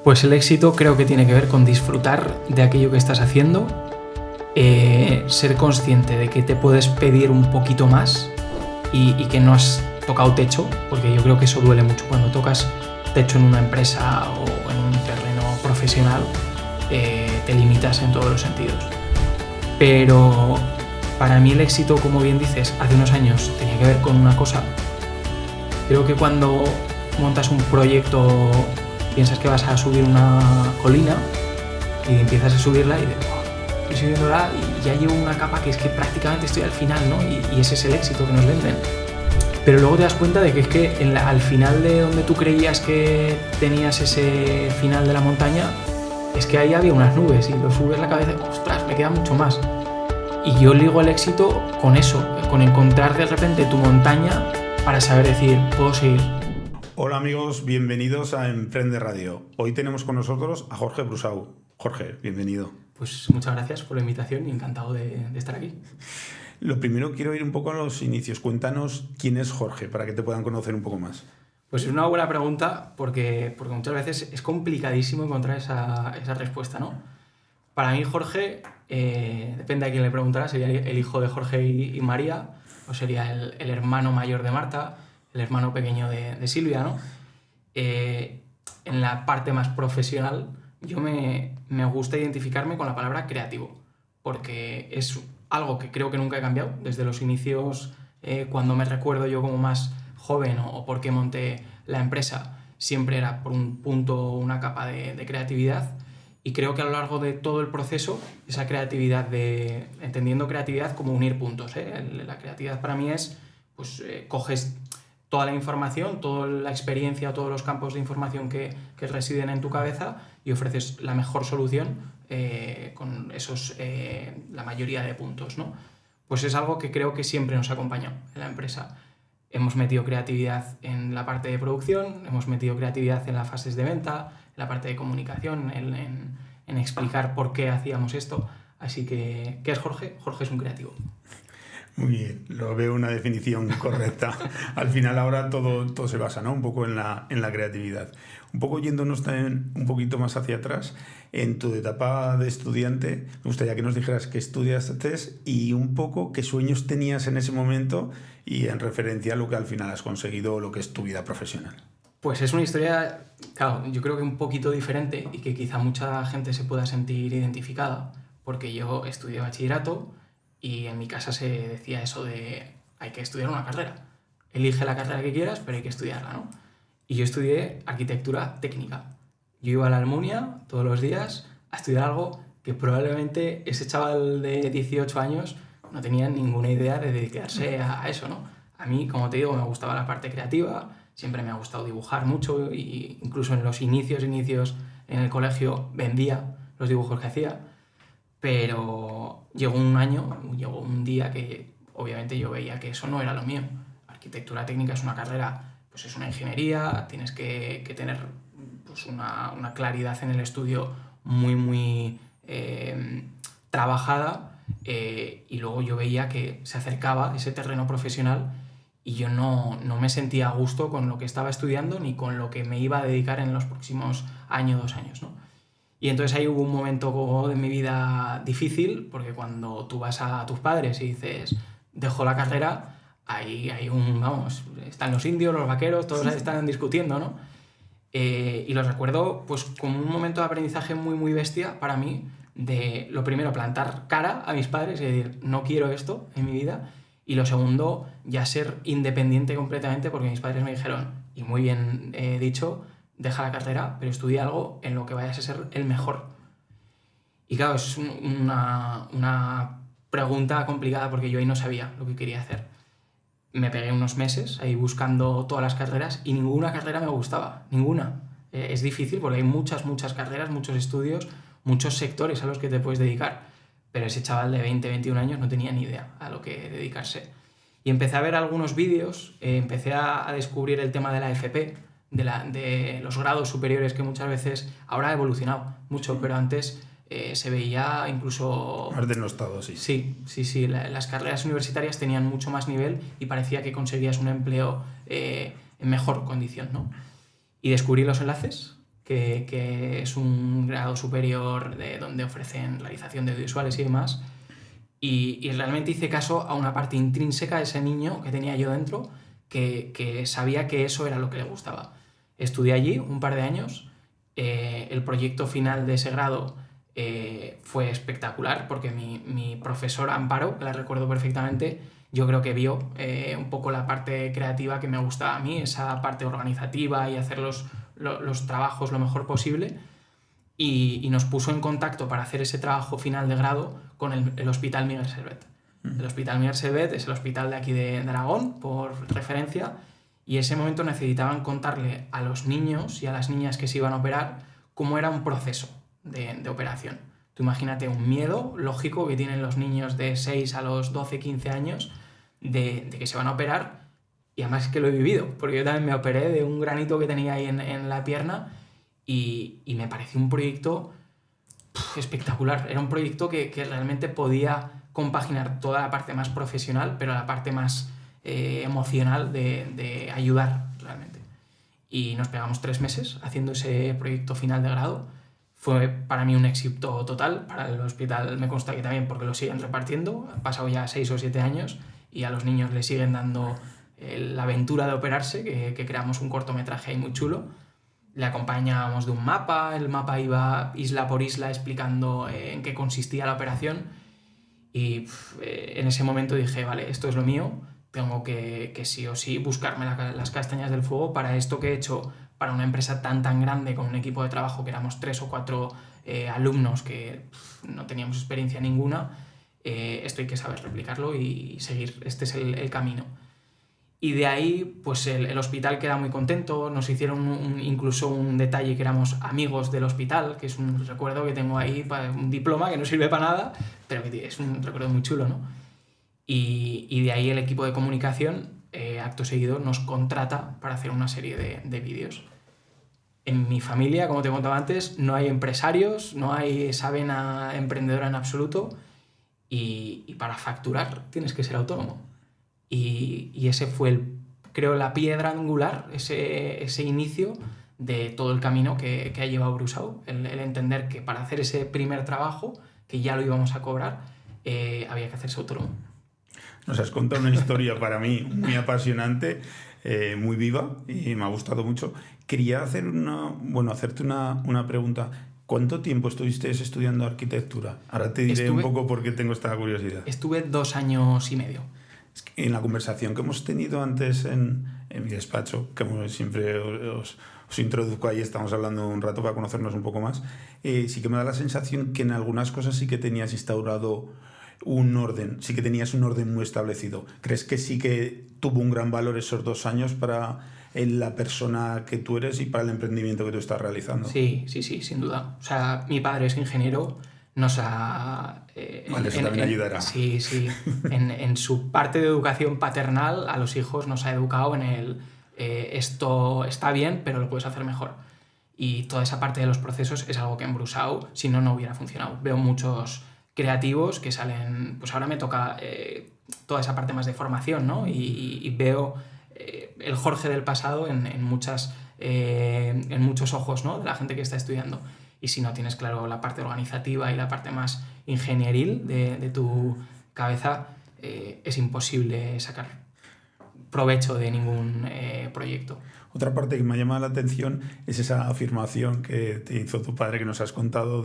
Pues el éxito creo que tiene que ver con disfrutar de aquello que estás haciendo, ser consciente de que te puedes pedir un poquito más y que no has tocado techo, porque yo creo que eso duele mucho cuando tocas techo en una empresa o en un terreno profesional, te limitas en todos los sentidos. Pero para mí el éxito, como bien dices, hace unos años tenía que ver con una cosa. Creo que cuando montas un proyecto piensas que vas a subir una colina y empiezas a subirla y dices, wow, estoy subiéndola y ya llevo una capa que es que prácticamente estoy al final, ¿no? Y ese es el éxito que nos venden. Pero luego te das cuenta de que es que al final de donde tú creías que tenías ese final de la montaña, es que ahí había unas nubes y lo subes la cabeza y ostras, me queda mucho más. Y yo ligo el éxito con eso, con encontrar de repente tu montaña para saber decir, puedo seguir. Hola amigos, bienvenidos a Emprende Radio. Hoy tenemos con nosotros a Jorge Brusau. Jorge, bienvenido. Pues muchas gracias por la invitación y encantado de estar aquí. Lo primero, quiero ir un poco a los inicios. Cuéntanos quién es Jorge, para que te puedan conocer un poco más. Pues es una buena pregunta porque muchas veces es complicadísimo encontrar esa respuesta, ¿no? Para mí Jorge, depende a quién le preguntará, sería el hijo de Jorge y María, o sería el hermano mayor de Marta, el hermano pequeño de Silvia, ¿no? En la parte más profesional, yo me gusta identificarme con la palabra creativo, porque es algo que creo que nunca he cambiado desde los inicios, cuando me recuerdo yo como más joven o porque monté la empresa, siempre era por un punto, una capa de creatividad, y creo que a lo largo de todo el proceso, esa creatividad, entendiendo creatividad como unir puntos, La creatividad para mí es, pues, coges toda la información, toda la experiencia, todos los campos de información que residen en tu cabeza y ofreces la mejor solución con esos, la mayoría de puntos, ¿no? Pues es algo que creo que siempre nos acompaña en la empresa. Hemos metido creatividad en la parte de producción, hemos metido creatividad en las fases de venta, en la parte de comunicación, en explicar por qué hacíamos esto. Así que, ¿qué es Jorge? Jorge es un creativo. Muy bien, lo veo una definición correcta. Al final ahora todo se basa, ¿no? Un poco en la creatividad. Un poco yéndonos también un poquito más hacia atrás, en tu etapa de estudiante, me gustaría que nos dijeras qué estudiaste y un poco qué sueños tenías en ese momento y en referencia a lo que al final has conseguido, lo que es tu vida profesional. Pues es una historia, claro, yo creo que un poquito diferente y que quizá mucha gente se pueda sentir identificada, porque yo estudié bachillerato y en mi casa se decía eso de hay que estudiar una carrera. Elige la carrera que quieras, pero hay que estudiarla, ¿no? Y yo estudié arquitectura técnica. Yo iba a la Almunia todos los días a estudiar algo que probablemente ese chaval de 18 años no tenía ninguna idea de dedicarse a eso, ¿no? A mí, como te digo, me gustaba la parte creativa, siempre me ha gustado dibujar mucho e incluso en los inicios en el colegio vendía los dibujos que hacía, pero llegó un día que obviamente yo veía que eso no era lo mío. Arquitectura técnica es una carrera, pues es una ingeniería, tienes que tener pues una claridad en el estudio muy trabajada, y luego yo veía que se acercaba ese terreno profesional y yo no me sentía a gusto con lo que estaba estudiando ni con lo que me iba a dedicar en los próximos 2 años, ¿no? Y entonces ahí hubo un momento de mi vida difícil, porque cuando tú vas a tus padres y dices, dejo la carrera, ahí hay están los indios, los vaqueros, todos están discutiendo, ¿no? Y los recuerdo pues como un momento de aprendizaje muy bestia para mí, de lo primero, plantar cara a mis padres y decir, no quiero esto en mi vida, y lo segundo, ya ser independiente completamente, porque mis padres me dijeron, y muy bien dicho, deja la carrera, pero estudia algo en lo que vayas a ser el mejor. Y claro, es una pregunta complicada porque yo ahí no sabía lo que quería hacer. Me pegué unos meses ahí buscando todas las carreras y ninguna carrera me gustaba, ninguna. Es difícil porque hay muchas carreras, muchos estudios, muchos sectores a los que te puedes dedicar, pero ese chaval de 20-21 años no tenía ni idea a lo que dedicarse. Y empecé a ver algunos vídeos, empecé a descubrir el tema de la FP, de los grados superiores, que muchas veces ahora ha evolucionado mucho, pero antes se veía incluso... Más denostado, sí. Sí. Las carreras universitarias tenían mucho más nivel y parecía que conseguías un empleo en mejor condición, ¿no? Y descubrí los enlaces que es un grado superior donde ofrecen realización de audiovisuales y demás. Y realmente hice caso a una parte intrínseca de ese niño que tenía yo dentro, que sabía que eso era lo que le gustaba. Estudié allí un par de años. El proyecto final de ese grado fue espectacular porque mi profesora Amparo, que la recuerdo perfectamente, yo creo que vio un poco la parte creativa que me gustaba a mí, esa parte organizativa y hacer los trabajos lo mejor posible, y nos puso en contacto para hacer ese trabajo final de grado con el Hospital Miguel Servet. El Hospital Miguel Servet es el hospital de aquí de Aragón, por referencia, y en ese momento necesitaban contarle a los niños y a las niñas que se iban a operar cómo era un proceso de operación. Tú imagínate un miedo lógico que tienen los niños de 6 a los 12, 15 años de que se van a operar, y además es que lo he vivido, porque yo también me operé de un granito que tenía ahí en la pierna, y me pareció un proyecto espectacular. Era un proyecto que realmente podía compaginar toda la parte más profesional, pero la parte más emocional de ayudar realmente. Y nos pegamos 3 meses haciendo ese proyecto final de grado. Fue para mí un éxito total. Para el hospital me consta que también, porque lo siguen repartiendo. Han pasado ya 6 o 7 años y a los niños les siguen dando la aventura de operarse, que creamos un cortometraje ahí muy chulo. Le acompañábamos de un mapa, el mapa iba isla por isla explicando en qué consistía la operación, y en ese momento dije, vale, esto es lo mío, tengo que sí o sí buscarme las castañas del fuego para esto que he hecho para una empresa tan grande, con un equipo de trabajo que éramos 3 o 4 alumnos que no teníamos experiencia ninguna. Esto hay que saber replicarlo y seguir, este es el camino. Y de ahí, pues el hospital queda muy contento, nos hicieron incluso un detalle que éramos amigos del hospital, que es un recuerdo que tengo ahí, un diploma que no sirve para nada, pero que es un recuerdo muy chulo, ¿no? Y de ahí el equipo de comunicación, acto seguido, nos contrata para hacer una serie de vídeos. En mi familia, como te contaba antes, no hay empresarios, no hay esa vena emprendedora en absoluto, y para facturar tienes que ser autónomo. Y ese fue, creo, la piedra angular, ese inicio de todo el camino que ha llevado Brusau, el entender que para hacer ese primer trabajo, que ya lo íbamos a cobrar, había que hacerse autónomo. Nos has contado una historia para mí muy apasionante, muy viva, y me ha gustado mucho. Quería hacerte una pregunta. ¿Cuánto tiempo estuviste estudiando arquitectura? Ahora te diré un poco por qué tengo esta curiosidad. Estuve 2 años y medio. En la conversación que hemos tenido antes en mi despacho, que siempre os introduzco ahí, estamos hablando un rato para conocernos un poco más, sí que me da la sensación que en algunas cosas sí que tenías instaurado un orden, sí que tenías un orden muy establecido. ¿Crees que sí que tuvo un gran valor esos 2 años para la persona que tú eres y para el emprendimiento que tú estás realizando? Sí, sin duda. O sea, mi padre es ingeniero, nos ha... vale, eso también ayudará. Sí. En su parte de educación paternal a los hijos nos ha educado en el esto está bien, pero lo puedes hacer mejor. Y toda esa parte de los procesos es algo que en Brusau, si no, no hubiera funcionado. Veo muchos creativos que salen... Pues ahora me toca toda esa parte más de formación, ¿no? Y veo el Jorge del pasado en muchos ojos, ¿no? De la gente que está estudiando. Y si no tienes claro la parte organizativa y la parte más ingenieril de tu cabeza, es imposible sacar provecho de ningún proyecto. Otra parte que me ha llamado la atención es esa afirmación que te hizo tu padre, que nos has contado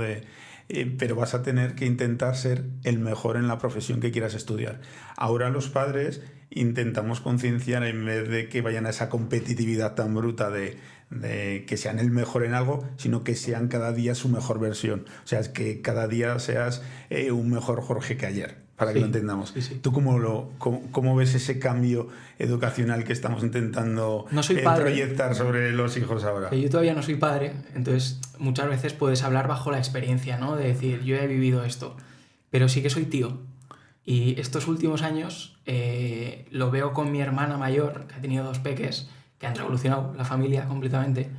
pero vas a tener que intentar ser el mejor en la profesión que quieras estudiar. Ahora los padres intentamos concienciar, en vez de que vayan a esa competitividad tan bruta de que sean el mejor en algo, sino que sean cada día su mejor versión. O sea, es que cada día seas un mejor Jorge que ayer, para que lo entendamos. Sí. ¿Tú cómo ves ese cambio educacional que estamos intentando proyectar sobre los hijos ahora? Yo todavía no soy padre, entonces muchas veces puedes hablar bajo la experiencia, ¿no? De decir, yo he vivido esto, pero sí que soy tío. Y estos últimos años lo veo con mi hermana mayor, que ha tenido 2 peques, que han revolucionado la familia completamente.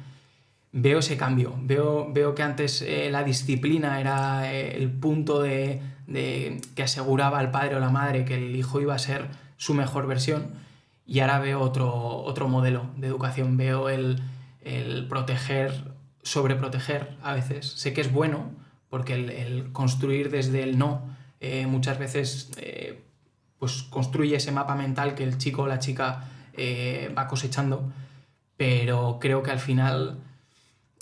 Veo ese cambio, veo que antes la disciplina era el punto de que aseguraba al padre o la madre que el hijo iba a ser su mejor versión, y ahora veo otro modelo de educación. Veo el proteger sobreproteger a veces. Sé que es bueno, porque el construir desde el no muchas veces pues construye ese mapa mental que el chico o la chica va cosechando, pero creo que al final...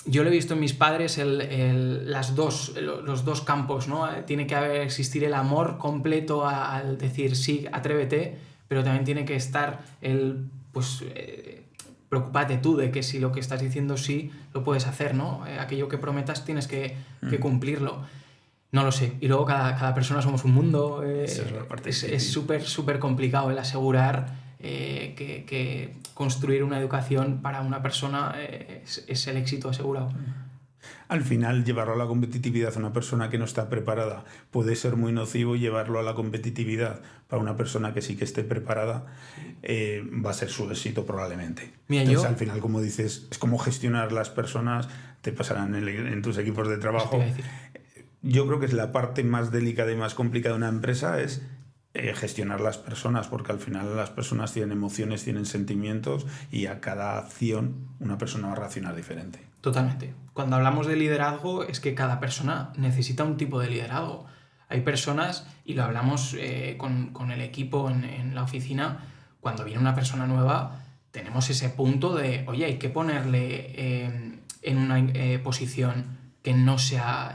Yo lo he visto en mis padres los dos campos, ¿no? Tiene que existir el amor completo al decir sí, atrévete, pero también tiene que estar preocúpate tú de que si lo que estás diciendo sí, lo puedes hacer, ¿no? Aquello que prometas tienes que cumplirlo. No lo sé. Y luego cada persona somos un mundo. Es súper, súper complicado el asegurar que construir una educación para una persona es el éxito asegurado. Al final, llevarlo a la competitividad a una persona que no está preparada puede ser muy nocivo, y llevarlo a la competitividad para una persona que sí que esté preparada va a ser su éxito probablemente. Mira, entonces, al final, como dices, es como gestionar las personas, te pasarán en tus equipos de trabajo. Yo creo que es la parte más delicada y más complicada de una empresa, es gestionar las personas, porque al final las personas tienen emociones, tienen sentimientos, y a cada acción una persona va a reaccionar diferente. Totalmente. Cuando hablamos de liderazgo es que cada persona necesita un tipo de liderazgo. Hay personas, y lo hablamos con el equipo en la oficina, cuando viene una persona nueva tenemos ese punto de, oye, hay que ponerle en una posición que no se ha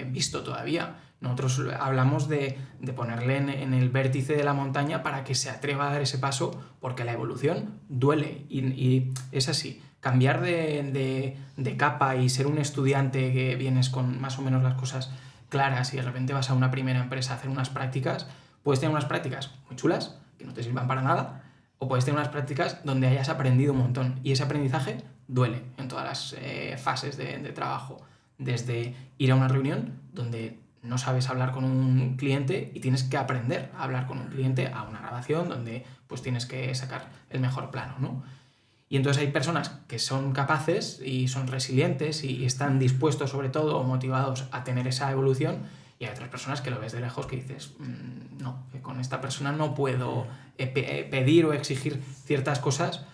visto todavía. Nosotros hablamos de ponerle en el vértice de la montaña para que se atreva a dar ese paso, porque la evolución duele y es así. Cambiar de capa y ser un estudiante que vienes con más o menos las cosas claras y de repente vas a una primera empresa a hacer unas prácticas, puedes tener unas prácticas muy chulas, que no te sirvan para nada, o puedes tener unas prácticas donde hayas aprendido un montón. Y ese aprendizaje duele en todas las fases de trabajo. Desde ir a una reunión donde no sabes hablar con un cliente y tienes que aprender a hablar con un cliente, a una grabación donde pues tienes que sacar el mejor plano, ¿no? Y entonces hay personas que son capaces y son resilientes y están dispuestos, sobre todo, o motivados a tener esa evolución, y hay otras personas que lo ves de lejos que dices, no, que con esta persona no puedo pedir o exigir ciertas cosas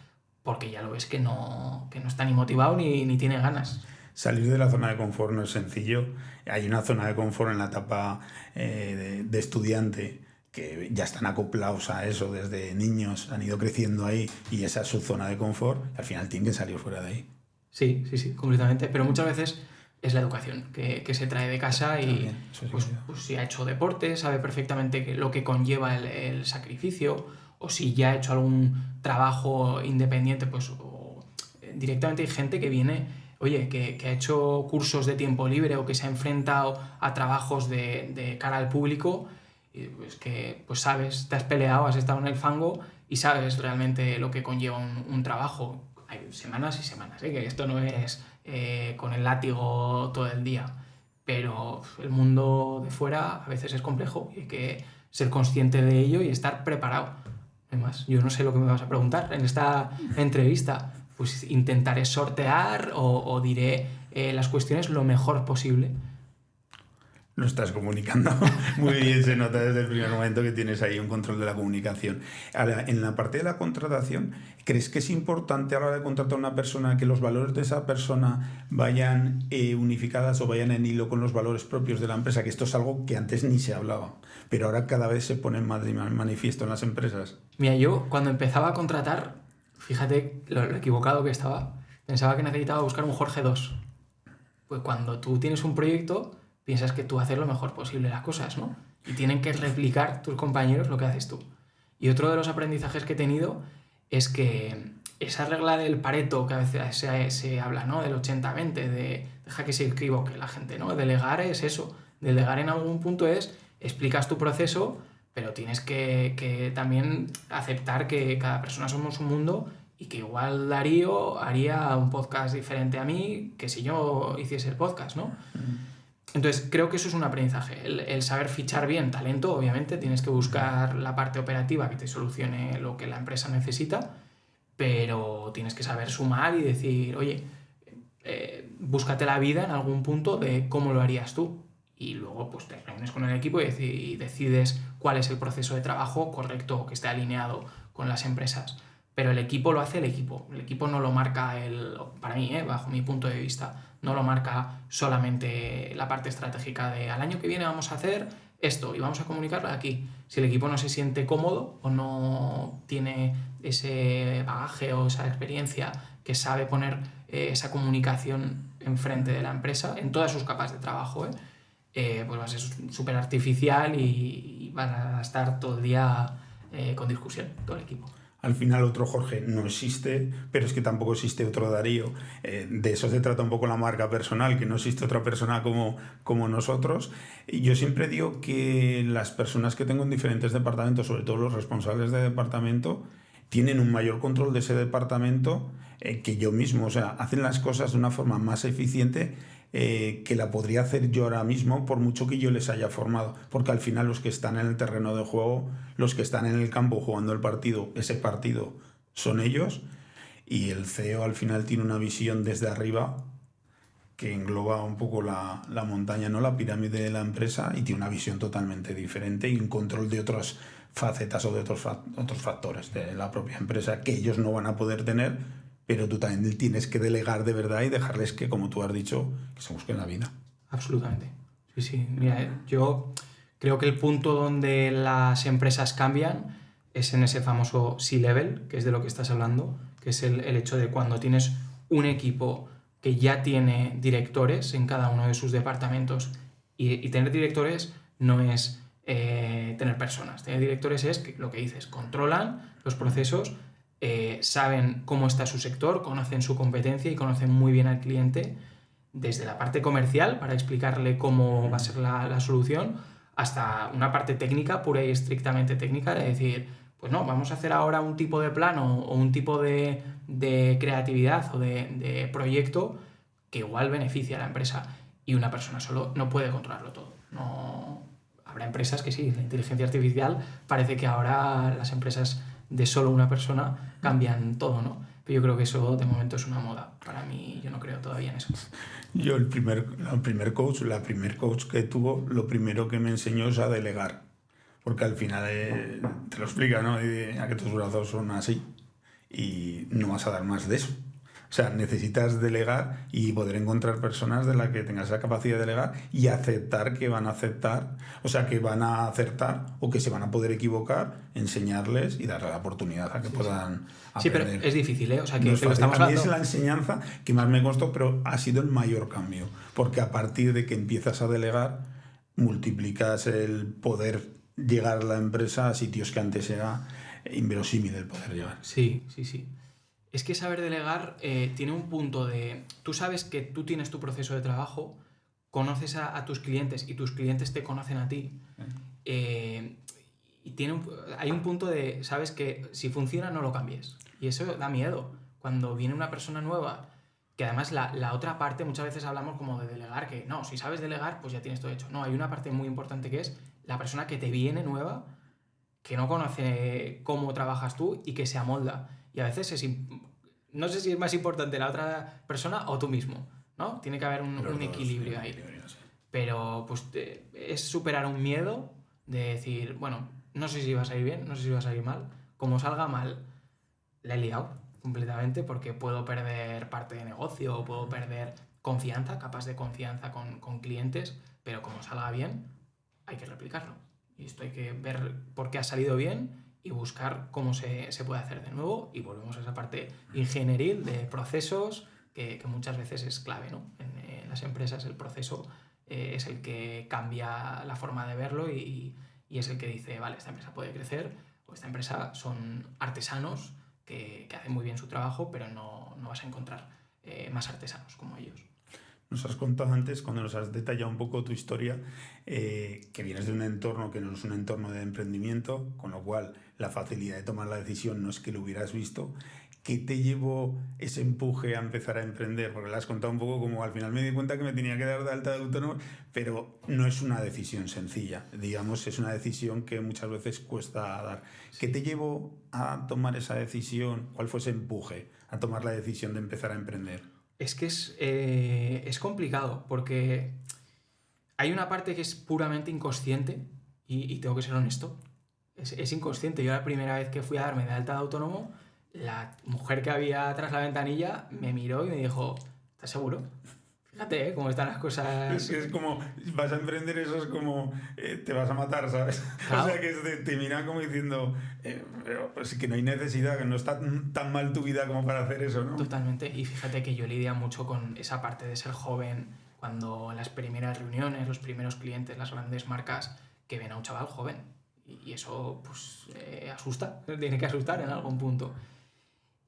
porque ya lo ves que no está ni motivado ni tiene ganas. Salir de la zona de confort no es sencillo. Hay una zona de confort en la etapa de estudiante, que ya están acoplados a eso desde niños, han ido creciendo ahí, y esa es su zona de confort, y al final tienen que salir fuera de ahí. Sí, completamente. Pero muchas veces es la educación que se trae de casa, y pues si ha hecho deporte, sabe perfectamente lo que conlleva el sacrificio, o si ya ha hecho algún trabajo independiente, pues directamente hay gente que viene, oye, que ha hecho cursos de tiempo libre o que se ha enfrentado a trabajos de cara al público, y pues que pues sabes, te has peleado, has estado en el fango y sabes realmente lo que conlleva un trabajo. Hay semanas y semanas, que esto no es con el látigo todo el día, pero el mundo de fuera a veces es complejo y hay que ser consciente de ello y estar preparado. Además, yo no sé lo que me vas a preguntar en esta entrevista, pues intentaré sortear o diré las cuestiones lo mejor posible. Lo estás comunicando muy bien, se nota desde el primer momento que tienes ahí un control de la comunicación. Ahora, en la parte de la contratación, ¿crees que es importante a la hora de contratar a una persona que los valores de esa persona vayan unificadas o vayan en hilo con los valores propios de la empresa? Que esto es algo que antes ni se hablaba, pero ahora cada vez se pone más de manifiesto en las empresas. Mira, yo cuando empezaba a contratar, fíjate lo equivocado que estaba, pensaba que necesitaba buscar un Jorge 2. Pues cuando tú tienes un proyecto, piensas que tú haces lo mejor posible las cosas, ¿no? Y tienen que replicar tus compañeros lo que haces tú. Y otro de los aprendizajes que he tenido es que esa regla del Pareto, que a veces se habla, ¿no? Del 80-20, de deja que se equivoque la gente, ¿no? Delegar es eso. Delegar en algún punto es, explicas tu proceso, pero tienes que también aceptar que cada persona somos un mundo y que igual Darío haría un podcast diferente a mí que si yo hiciese el podcast, ¿no? Entonces, creo que eso es un aprendizaje. El saber fichar bien talento, obviamente, tienes que buscar la parte operativa que te solucione lo que la empresa necesita, pero tienes que saber sumar y decir, oye, búscate la vida en algún punto de cómo lo harías tú. Y luego pues te reúnes con el equipo y decides cuál es el proceso de trabajo correcto que esté alineado con las empresas. Pero el equipo lo hace el equipo. El equipo no lo marca para mí, bajo mi punto de vista, no lo marca solamente la parte estratégica de al año que viene vamos a hacer esto y vamos a comunicarlo aquí. Si el equipo no se siente cómodo o no tiene ese bagaje o esa experiencia que sabe poner esa comunicación enfrente de la empresa en todas sus capas de trabajo, pues va a ser súper artificial y van a estar todo el día con discusión, todo el equipo. Al final otro Jorge no existe, pero es que tampoco existe otro Darío. De eso se trata un poco la marca personal, que no existe otra persona como nosotros. Y yo siempre digo que las personas que tengo en diferentes departamentos, sobre todo los responsables de departamento, tienen un mayor control de ese departamento que yo mismo. O sea, hacen las cosas de una forma más eficiente que la podría hacer yo ahora mismo por mucho que yo les haya formado, porque al final los que están en el terreno de juego, los que están en el campo jugando el partido, ese partido son ellos, y el CEO al final tiene una visión desde arriba que engloba un poco la montaña, ¿no? La pirámide de la empresa, y tiene una visión totalmente diferente y un control de otras facetas o de otros factores de la propia empresa que ellos no van a poder tener, pero tú también tienes que delegar de verdad y dejarles que, como tú has dicho, que se busquen la vida. Absolutamente. Sí, sí. Mira, yo creo que el punto donde las empresas cambian es en ese famoso C-level, que es de lo que estás hablando, que es el hecho de cuando tienes un equipo que ya tiene directores en cada uno de sus departamentos, y tener directores no es tener personas. Tener directores es lo que dices, controlan los procesos, saben cómo está su sector, conocen su competencia y conocen muy bien al cliente desde la parte comercial para explicarle cómo va a ser la solución hasta una parte técnica, pura y estrictamente técnica, de decir, pues no, vamos a hacer ahora un tipo de plano o un tipo de creatividad o de proyecto que igual beneficia a la empresa, y una persona solo no puede controlarlo todo. No, habrá empresas que sí, la inteligencia artificial parece que ahora las empresas de solo una persona cambian todo, ¿no? Pero yo creo que eso de momento es una moda. Para mí, yo no creo todavía en eso. Yo la primer coach que tuvo, lo primero que me enseñó es a delegar. Porque al final te lo explica, ¿no? A que tus brazos son así y no vas a dar más de eso. O sea, necesitas delegar y poder encontrar personas de las que tengas esa capacidad de delegar y aceptar que van a aceptar, o sea, que van a acertar o que se van a poder equivocar, enseñarles y darle la oportunidad a que puedan aprender. Sí, pero es difícil, ¿eh? O sea, que, no es que lo fácil. estamos A mí hablando. es la enseñanza que más me costó, pero ha sido el mayor cambio. Porque a partir de que empiezas a delegar, multiplicas el poder llegar a la empresa a sitios que antes era inverosímil el poder llegar. Sí, sí, sí. Es que saber delegar tiene un punto de... Tú sabes que tú tienes tu proceso de trabajo, conoces a tus clientes y tus clientes te conocen a ti. Y hay un punto de... Sabes que si funciona no lo cambies. Y eso da miedo. Cuando viene una persona nueva, que además la otra parte, muchas veces hablamos como de delegar, que no, si sabes delegar, pues ya tienes todo hecho. No, hay una parte muy importante que es la persona que te viene nueva, que no conoce cómo trabajas tú y que se amolda. Y a veces no sé si es más importante la otra persona o tú mismo, ¿no? Tiene que haber un equilibrio ahí. Pero pues es superar un miedo de decir, bueno, no sé si va a salir bien, no sé si va a salir mal. Como salga mal, la he liado completamente porque puedo perder parte de negocio o puedo perder confianza, capas de confianza con clientes, pero como salga bien, hay que replicarlo. Y esto hay que ver por qué ha salido bien y buscar cómo se puede hacer de nuevo, y volvemos a esa parte ingenieril de procesos que muchas veces es clave, ¿no? En las empresas el proceso es el que cambia la forma de verlo y es el que dice, vale, esta empresa puede crecer o esta empresa son artesanos que hacen muy bien su trabajo, pero no vas a encontrar más artesanos como ellos. Nos has contado antes, cuando nos has detallado un poco tu historia, que vienes de un entorno que no es un entorno de emprendimiento, con lo cual la facilidad de tomar la decisión no es que lo hubieras visto. ¿Qué te llevó ese empuje a empezar a emprender? Porque le has contado un poco como al final me di cuenta que me tenía que dar de alta de autónomo, pero no es una decisión sencilla. Digamos, es una decisión que muchas veces cuesta dar. Sí. ¿Qué te llevó a tomar esa decisión? ¿Cuál fue ese empuje a tomar la decisión de empezar a emprender? Es que es complicado porque hay una parte que es puramente inconsciente y tengo que ser honesto. Es inconsciente. Yo la primera vez que fui a darme de alta de autónomo, la mujer que había tras la ventanilla me miró y me dijo, ¿estás seguro? Fíjate, cómo están las cosas. Es como, vas a emprender, eso es como, te vas a matar, ¿sabes? Claro. O sea, que te miran como diciendo, pero pues que no hay necesidad, que no está tan mal tu vida como para hacer eso, ¿no? Totalmente. Y fíjate que yo lidio mucho con esa parte de ser joven, cuando las primeras reuniones, los primeros clientes, las grandes marcas, que ven a un chaval joven. Y eso, pues, asusta, tiene que asustar en algún punto.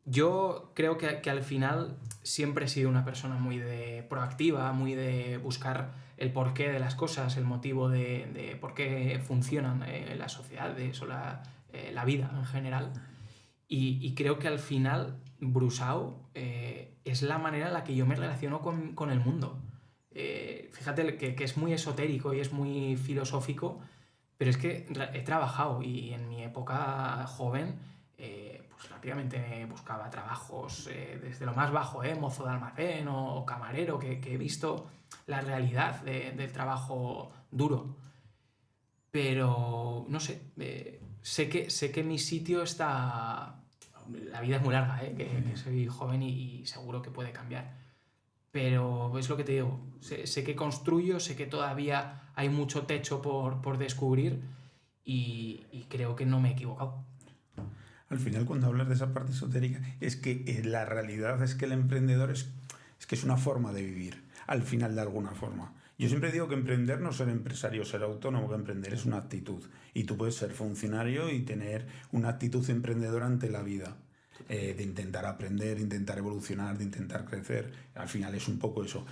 Yo creo que al final siempre he sido una persona muy proactiva, muy de buscar el porqué de las cosas, el motivo de por qué funcionan las sociedades o la vida en general. Y creo que al final Brusao es la manera en la que yo me relaciono con el mundo. Fíjate que es muy esotérico y es muy filosófico, pero es que he trabajado y en mi época joven pues rápidamente buscaba trabajos desde lo más bajo, mozo de almacén o camarero, que he visto la realidad del trabajo duro. Pero no sé, sé que mi sitio está... La vida es muy larga, que soy joven y seguro que puede cambiar. Pero es lo que te digo, sé que construyo, sé que todavía hay mucho techo por descubrir y creo que no me he equivocado. Al final, cuando hablas de esa parte esotérica, es que la realidad es que el emprendedor es que es una forma de vivir, al final, de alguna forma. Yo siempre digo que emprender no es ser empresario, ser autónomo, que emprender es una actitud. Y tú puedes ser funcionario y tener una actitud emprendedora ante la vida. De intentar aprender, de intentar evolucionar, de intentar crecer. Al final es un poco eso.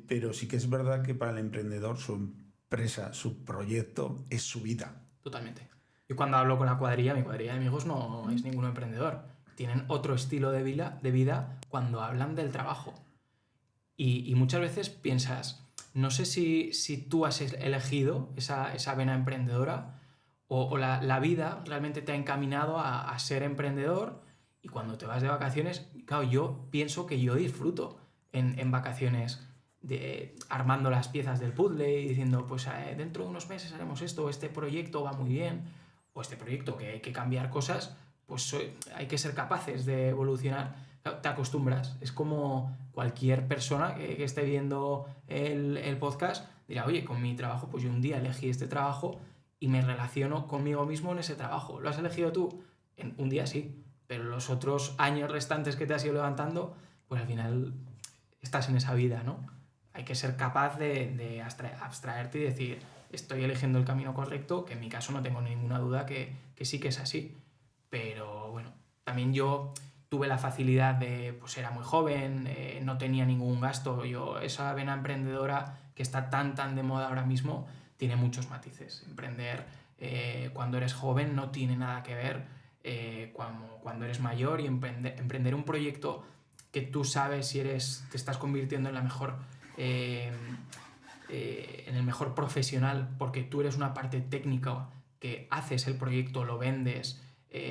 Pero sí que es verdad que para el emprendedor su empresa, su proyecto es su vida. Totalmente. Y cuando hablo con mi cuadrilla de amigos no es ningún emprendedor. Tienen otro estilo de vida cuando hablan del trabajo. Y muchas veces piensas, no sé si tú has elegido esa vena emprendedora o la vida realmente te ha encaminado a ser emprendedor y cuando te vas de vacaciones, claro, yo pienso que yo disfruto en vacaciones armando las piezas del puzzle y diciendo, pues dentro de unos meses haremos esto, este proyecto va muy bien, o este proyecto que hay que cambiar cosas, pues hay que ser capaces de evolucionar. Claro, te acostumbras, es como cualquier persona que esté viendo el podcast dirá, oye, con mi trabajo, pues yo un día elegí este trabajo y me relaciono conmigo mismo en ese trabajo. ¿Lo has elegido tú? En un día sí, pero los otros años restantes que te has ido levantando, pues al final estás en esa vida, ¿no? Hay que ser capaz de abstraerte y decir, estoy eligiendo el camino correcto, que en mi caso no tengo ninguna duda que sí que es así. Pero bueno, también yo tuve la facilidad de, pues era muy joven, no tenía ningún gasto. Esa vena emprendedora que está tan de moda ahora mismo tiene muchos matices. Emprender cuando eres joven no tiene nada que ver cuando eres mayor y emprender un proyecto que tú sabes si te estás convirtiendo en la mejor en el mejor profesional porque tú eres una parte técnica que haces el proyecto, lo vendes,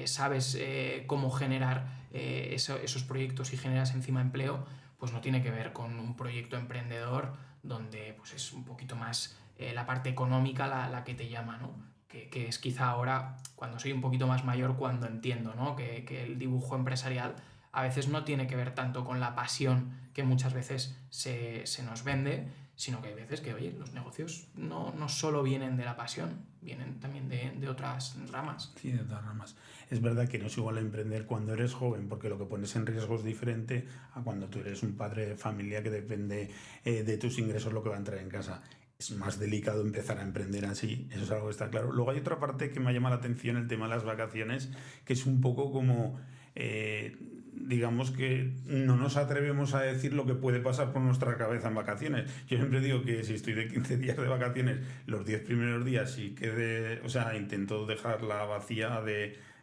sabes cómo generar esos proyectos y generas encima empleo, pues no tiene que ver con un proyecto emprendedor donde pues es un poquito más la parte económica la que te llama, ¿no? Que es quizá ahora, cuando soy un poquito más mayor, cuando entiendo, ¿no? Que el dibujo empresarial a veces no tiene que ver tanto con la pasión que muchas veces se nos vende, sino que hay veces que, oye, los negocios no solo vienen de la pasión, vienen también de otras ramas. Sí, de otras ramas. Es verdad que no es igual emprender cuando eres joven, porque lo que pones en riesgo es diferente a cuando tú eres un padre de familia que depende de tus ingresos lo que va a entrar en casa. Es más delicado empezar a emprender así, eso es algo que está claro. Luego hay otra parte que me llama la atención, el tema de las vacaciones, que es un poco como... digamos que no nos atrevemos a decir lo que puede pasar por nuestra cabeza en vacaciones. Yo siempre digo que si estoy de 15 días de vacaciones, los 10 primeros días sí que intento dejarla vacía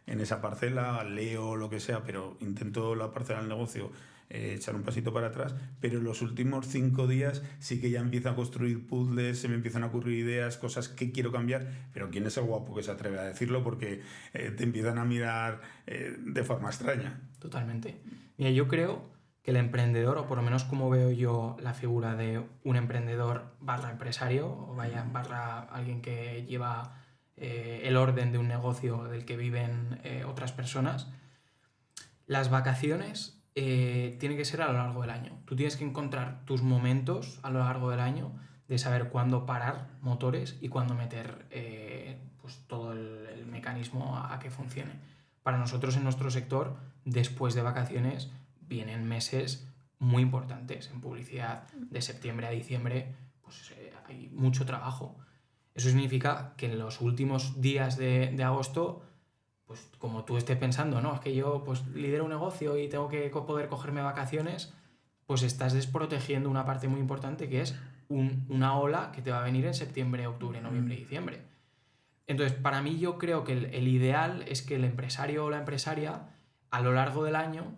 en esa parcela, leo lo que sea, pero intento la parcela del negocio echar un pasito para atrás, pero en los últimos 5 días sí que ya empiezo a construir puzzles, se me empiezan a ocurrir ideas, cosas que quiero cambiar, pero ¿quién es el guapo que se atreve a decirlo? Porque te empiezan a mirar de forma extraña. Totalmente. Mira, yo creo que el emprendedor, o por lo menos como veo yo la figura de un emprendedor barra empresario, o vaya, barra alguien que lleva el orden de un negocio del que viven otras personas, las vacaciones tiene que ser a lo largo del año. Tú tienes que encontrar tus momentos a lo largo del año de saber cuándo parar motores y cuándo meter pues todo el mecanismo a que funcione. Para nosotros en nuestro sector, después de vacaciones, vienen meses muy importantes en publicidad. De septiembre a diciembre pues, hay mucho trabajo. Eso significa que en los últimos días de agosto, pues como tú estés pensando, ¿no? Es que yo pues lidero un negocio y tengo que poder cogerme vacaciones, pues estás desprotegiendo una parte muy importante que es una ola que te va a venir en septiembre, octubre, noviembre y diciembre. Entonces, para mí yo creo que el ideal es que el empresario o la empresaria a lo largo del año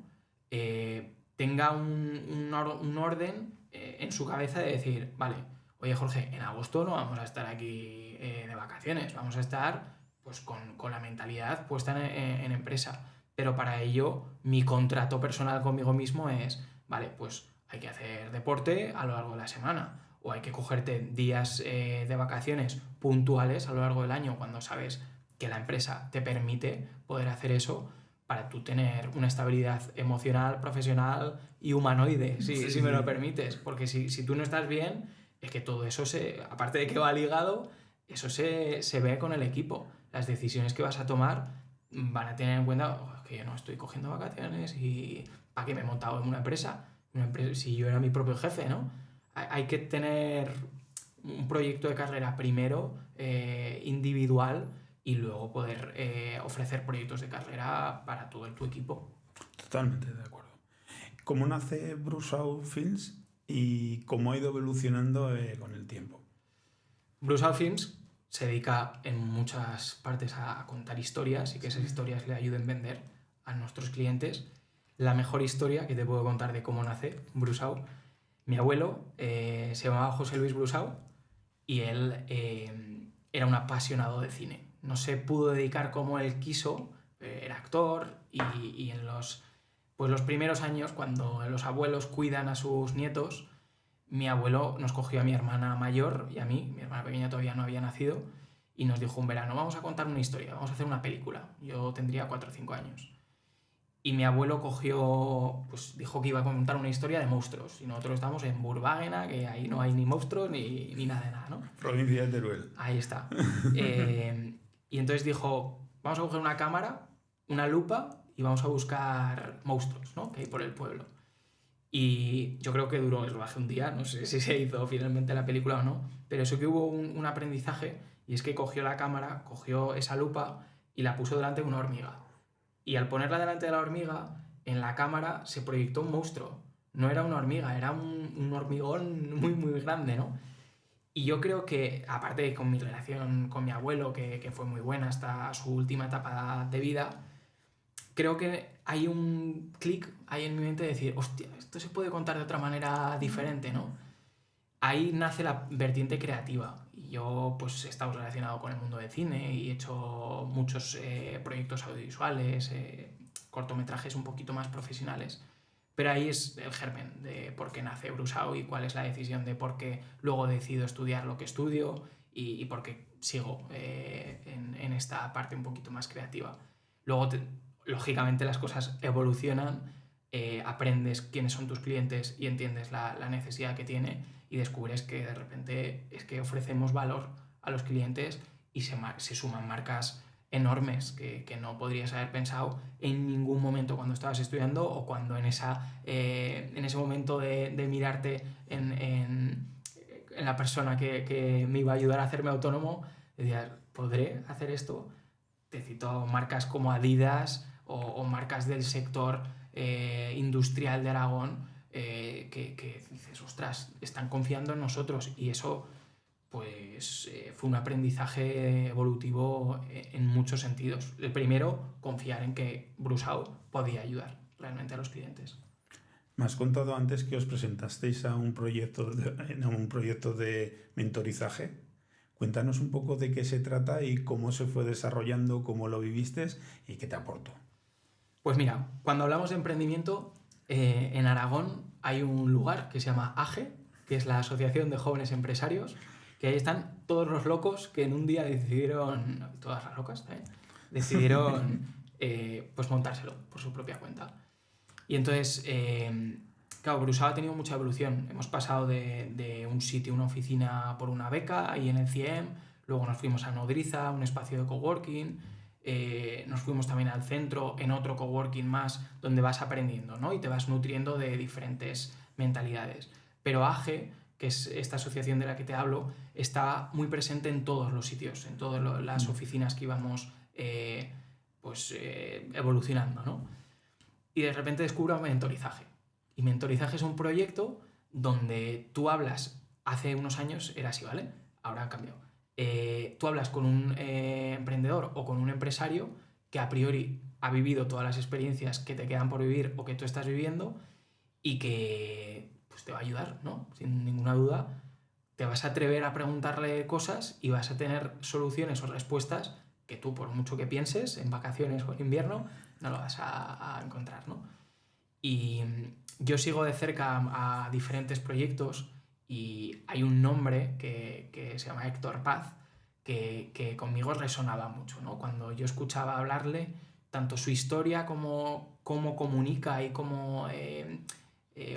tenga un orden en su cabeza de decir, vale, oye Jorge, en agosto no vamos a estar aquí de vacaciones, vamos a estar pues con la mentalidad puesta en empresa. Pero para ello, mi contrato personal conmigo mismo es, vale, pues hay que hacer deporte a lo largo de la semana, o hay que cogerte días de vacaciones puntuales a lo largo del año cuando sabes que la empresa te permite poder hacer eso para tú tener una estabilidad emocional, profesional y humanoide, si me lo permites. Porque si tú no estás bien, es que todo eso, aparte de que va ligado, eso se ve con el equipo. Las decisiones que vas a tomar van a tener en cuenta que yo no estoy cogiendo vacaciones y ¿para qué me he montado en una empresa? Si yo era mi propio jefe, ¿no? Hay que tener un proyecto de carrera primero individual y luego poder ofrecer proyectos de carrera para todo tu equipo. Totalmente de acuerdo. ¿Cómo nace Brusau Films y cómo ha ido evolucionando con el tiempo? Brusau Films se dedica en muchas partes a contar historias y que esas historias le ayuden a vender a nuestros clientes. La mejor historia que te puedo contar de cómo nace Brusau: mi abuelo se llamaba José Luis Brusau y él era un apasionado de cine. No se pudo dedicar como él quiso, era actor y en los primeros años, cuando los abuelos cuidan a sus nietos, mi abuelo nos cogió a mi hermana mayor y a mí, mi hermana pequeña todavía no había nacido, y nos dijo un verano, vamos a contar una historia, vamos a hacer una película. Yo tendría 4 o 5 años. Y mi abuelo pues dijo que iba a contar una historia de monstruos. Y nosotros estamos en Burváguena, que ahí no hay ni monstruos ni nada de nada, ¿no? Provincia de Teruel. Ahí está. Y entonces dijo, vamos a coger una cámara, una lupa y vamos a buscar monstruos, ¿no? Que hay por el pueblo. Y yo creo que duró el rodaje un día, no sé si se hizo finalmente la película o no, pero eso que hubo un aprendizaje, y es que cogió la cámara, cogió esa lupa y la puso delante de una hormiga. Y al ponerla delante de la hormiga, en la cámara se proyectó un monstruo. No era una hormiga, era un hormigón muy, muy grande, ¿no? Y yo creo que, aparte de con mi relación con mi abuelo, que fue muy buena hasta su última etapa de vida, creo que hay un clic ahí en mi mente de decir, hostia, esto se puede contar de otra manera diferente, ¿no? Ahí nace la vertiente creativa. Y yo pues he estado relacionado con el mundo del cine y he hecho muchos proyectos audiovisuales, cortometrajes un poquito más profesionales. Pero ahí es el germen de por qué nace Brusau y cuál es la decisión de por qué luego decido estudiar lo que estudio y por qué sigo en esta parte un poquito más creativa. Luego, lógicamente, las cosas evolucionan, aprendes quiénes son tus clientes y entiendes la necesidad que tiene y descubres que de repente es que ofrecemos valor a los clientes y se suman marcas enormes que no podrías haber pensado en ningún momento cuando estabas estudiando o cuando en ese momento de mirarte en la persona que me iba a ayudar a hacerme autónomo, decías, ¿podré hacer esto? Te cito marcas como Adidas o marcas del sector industrial de Aragón que dices, ostras, están confiando en nosotros, y eso pues fue un aprendizaje evolutivo en muchos sentidos. El primero, confiar en que Brusau podía ayudar realmente a los clientes. Me has contado antes que os presentasteis a un proyecto de mentorizaje. Cuéntanos un poco de qué se trata y cómo se fue desarrollando, cómo lo viviste y qué te aportó. Pues mira, cuando hablamos de emprendimiento, en Aragón hay un lugar que se llama AGE, que es la Asociación de Jóvenes Empresarios, que ahí están todos los locos que en un día decidieron, todas las locas, decidieron pues montárselo por su propia cuenta. Y entonces, claro, Brusao ha tenido mucha evolución. Hemos pasado de un sitio, una oficina por una beca ahí en el CIEM, luego nos fuimos a Nodriza, un espacio de coworking, nos fuimos también al centro en otro coworking más donde vas aprendiendo, ¿no? Y te vas nutriendo de diferentes mentalidades. Pero AGE, que es esta asociación de la que te hablo, está muy presente en todos los sitios, en todas las oficinas que íbamos evolucionando, ¿no? Y de repente descubro Mentorizaje. Y Mentorizaje es un proyecto donde tú hablas, hace unos años era así, ¿vale? Ahora ha cambiado. Tú hablas con un emprendedor o con un empresario que a priori ha vivido todas las experiencias que te quedan por vivir o que tú estás viviendo y que pues, te va a ayudar, ¿no? Sin ninguna duda. Te vas a atrever a preguntarle cosas y vas a tener soluciones o respuestas que tú, por mucho que pienses, en vacaciones o en invierno, no lo vas a encontrar, ¿no? Y yo sigo de cerca a diferentes proyectos y hay un nombre que se llama Héctor Paz que conmigo resonaba mucho, ¿no? Cuando yo escuchaba hablarle, tanto su historia como cómo comunica y cómo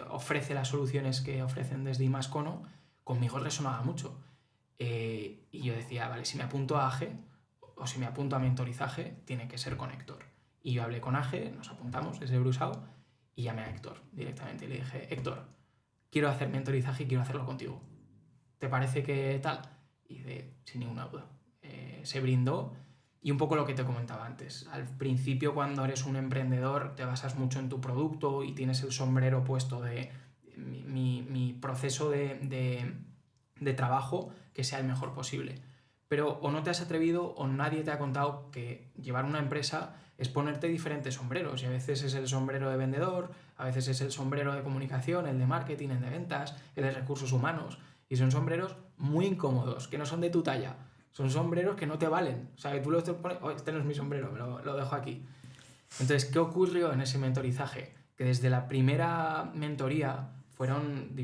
ofrece las soluciones que ofrecen desde Imascono, conmigo resonaba mucho. Y yo decía, vale, si me apunto a AGE o si me apunto a Mentorizaje, tiene que ser con Héctor. Y yo hablé con AGE, nos apuntamos desde Brusao y llamé a Héctor directamente y le dije, Héctor, quiero hacer Mentorizaje y quiero hacerlo contigo. ¿Te parece que tal? Y sin ninguna duda. Se brindó y un poco lo que te comentaba antes. Al principio, cuando eres un emprendedor, te basas mucho en tu producto y tienes el sombrero puesto de mi proceso de trabajo que sea el mejor posible. Pero o no te has atrevido o nadie te ha contado que llevar una empresa es ponerte diferentes sombreros y a veces es el sombrero de vendedor, a veces es el sombrero de comunicación, el de marketing, el de ventas, el de recursos humanos y son sombreros muy incómodos, que no son de tu talla, son sombreros que no te valen, o sea, que tú los te pones, oh, este no es mi sombrero, lo dejo aquí. Entonces, ¿qué ocurrió en ese mentorizaje? Que desde la primera mentoría fueron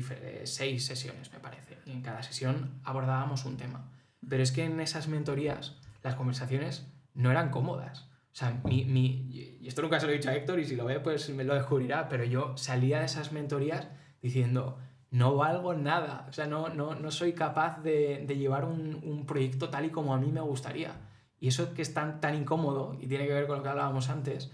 6 sesiones, me parece, y en cada sesión abordábamos un tema. Pero es que en esas mentorías las conversaciones no eran cómodas. O sea, y esto nunca se lo he dicho a Héctor y si lo ve pues me lo descubrirá, pero yo salía de esas mentorías diciendo, no valgo nada, o sea, no soy capaz de llevar un proyecto tal y como a mí me gustaría. Y eso que es tan incómodo y tiene que ver con lo que hablábamos antes,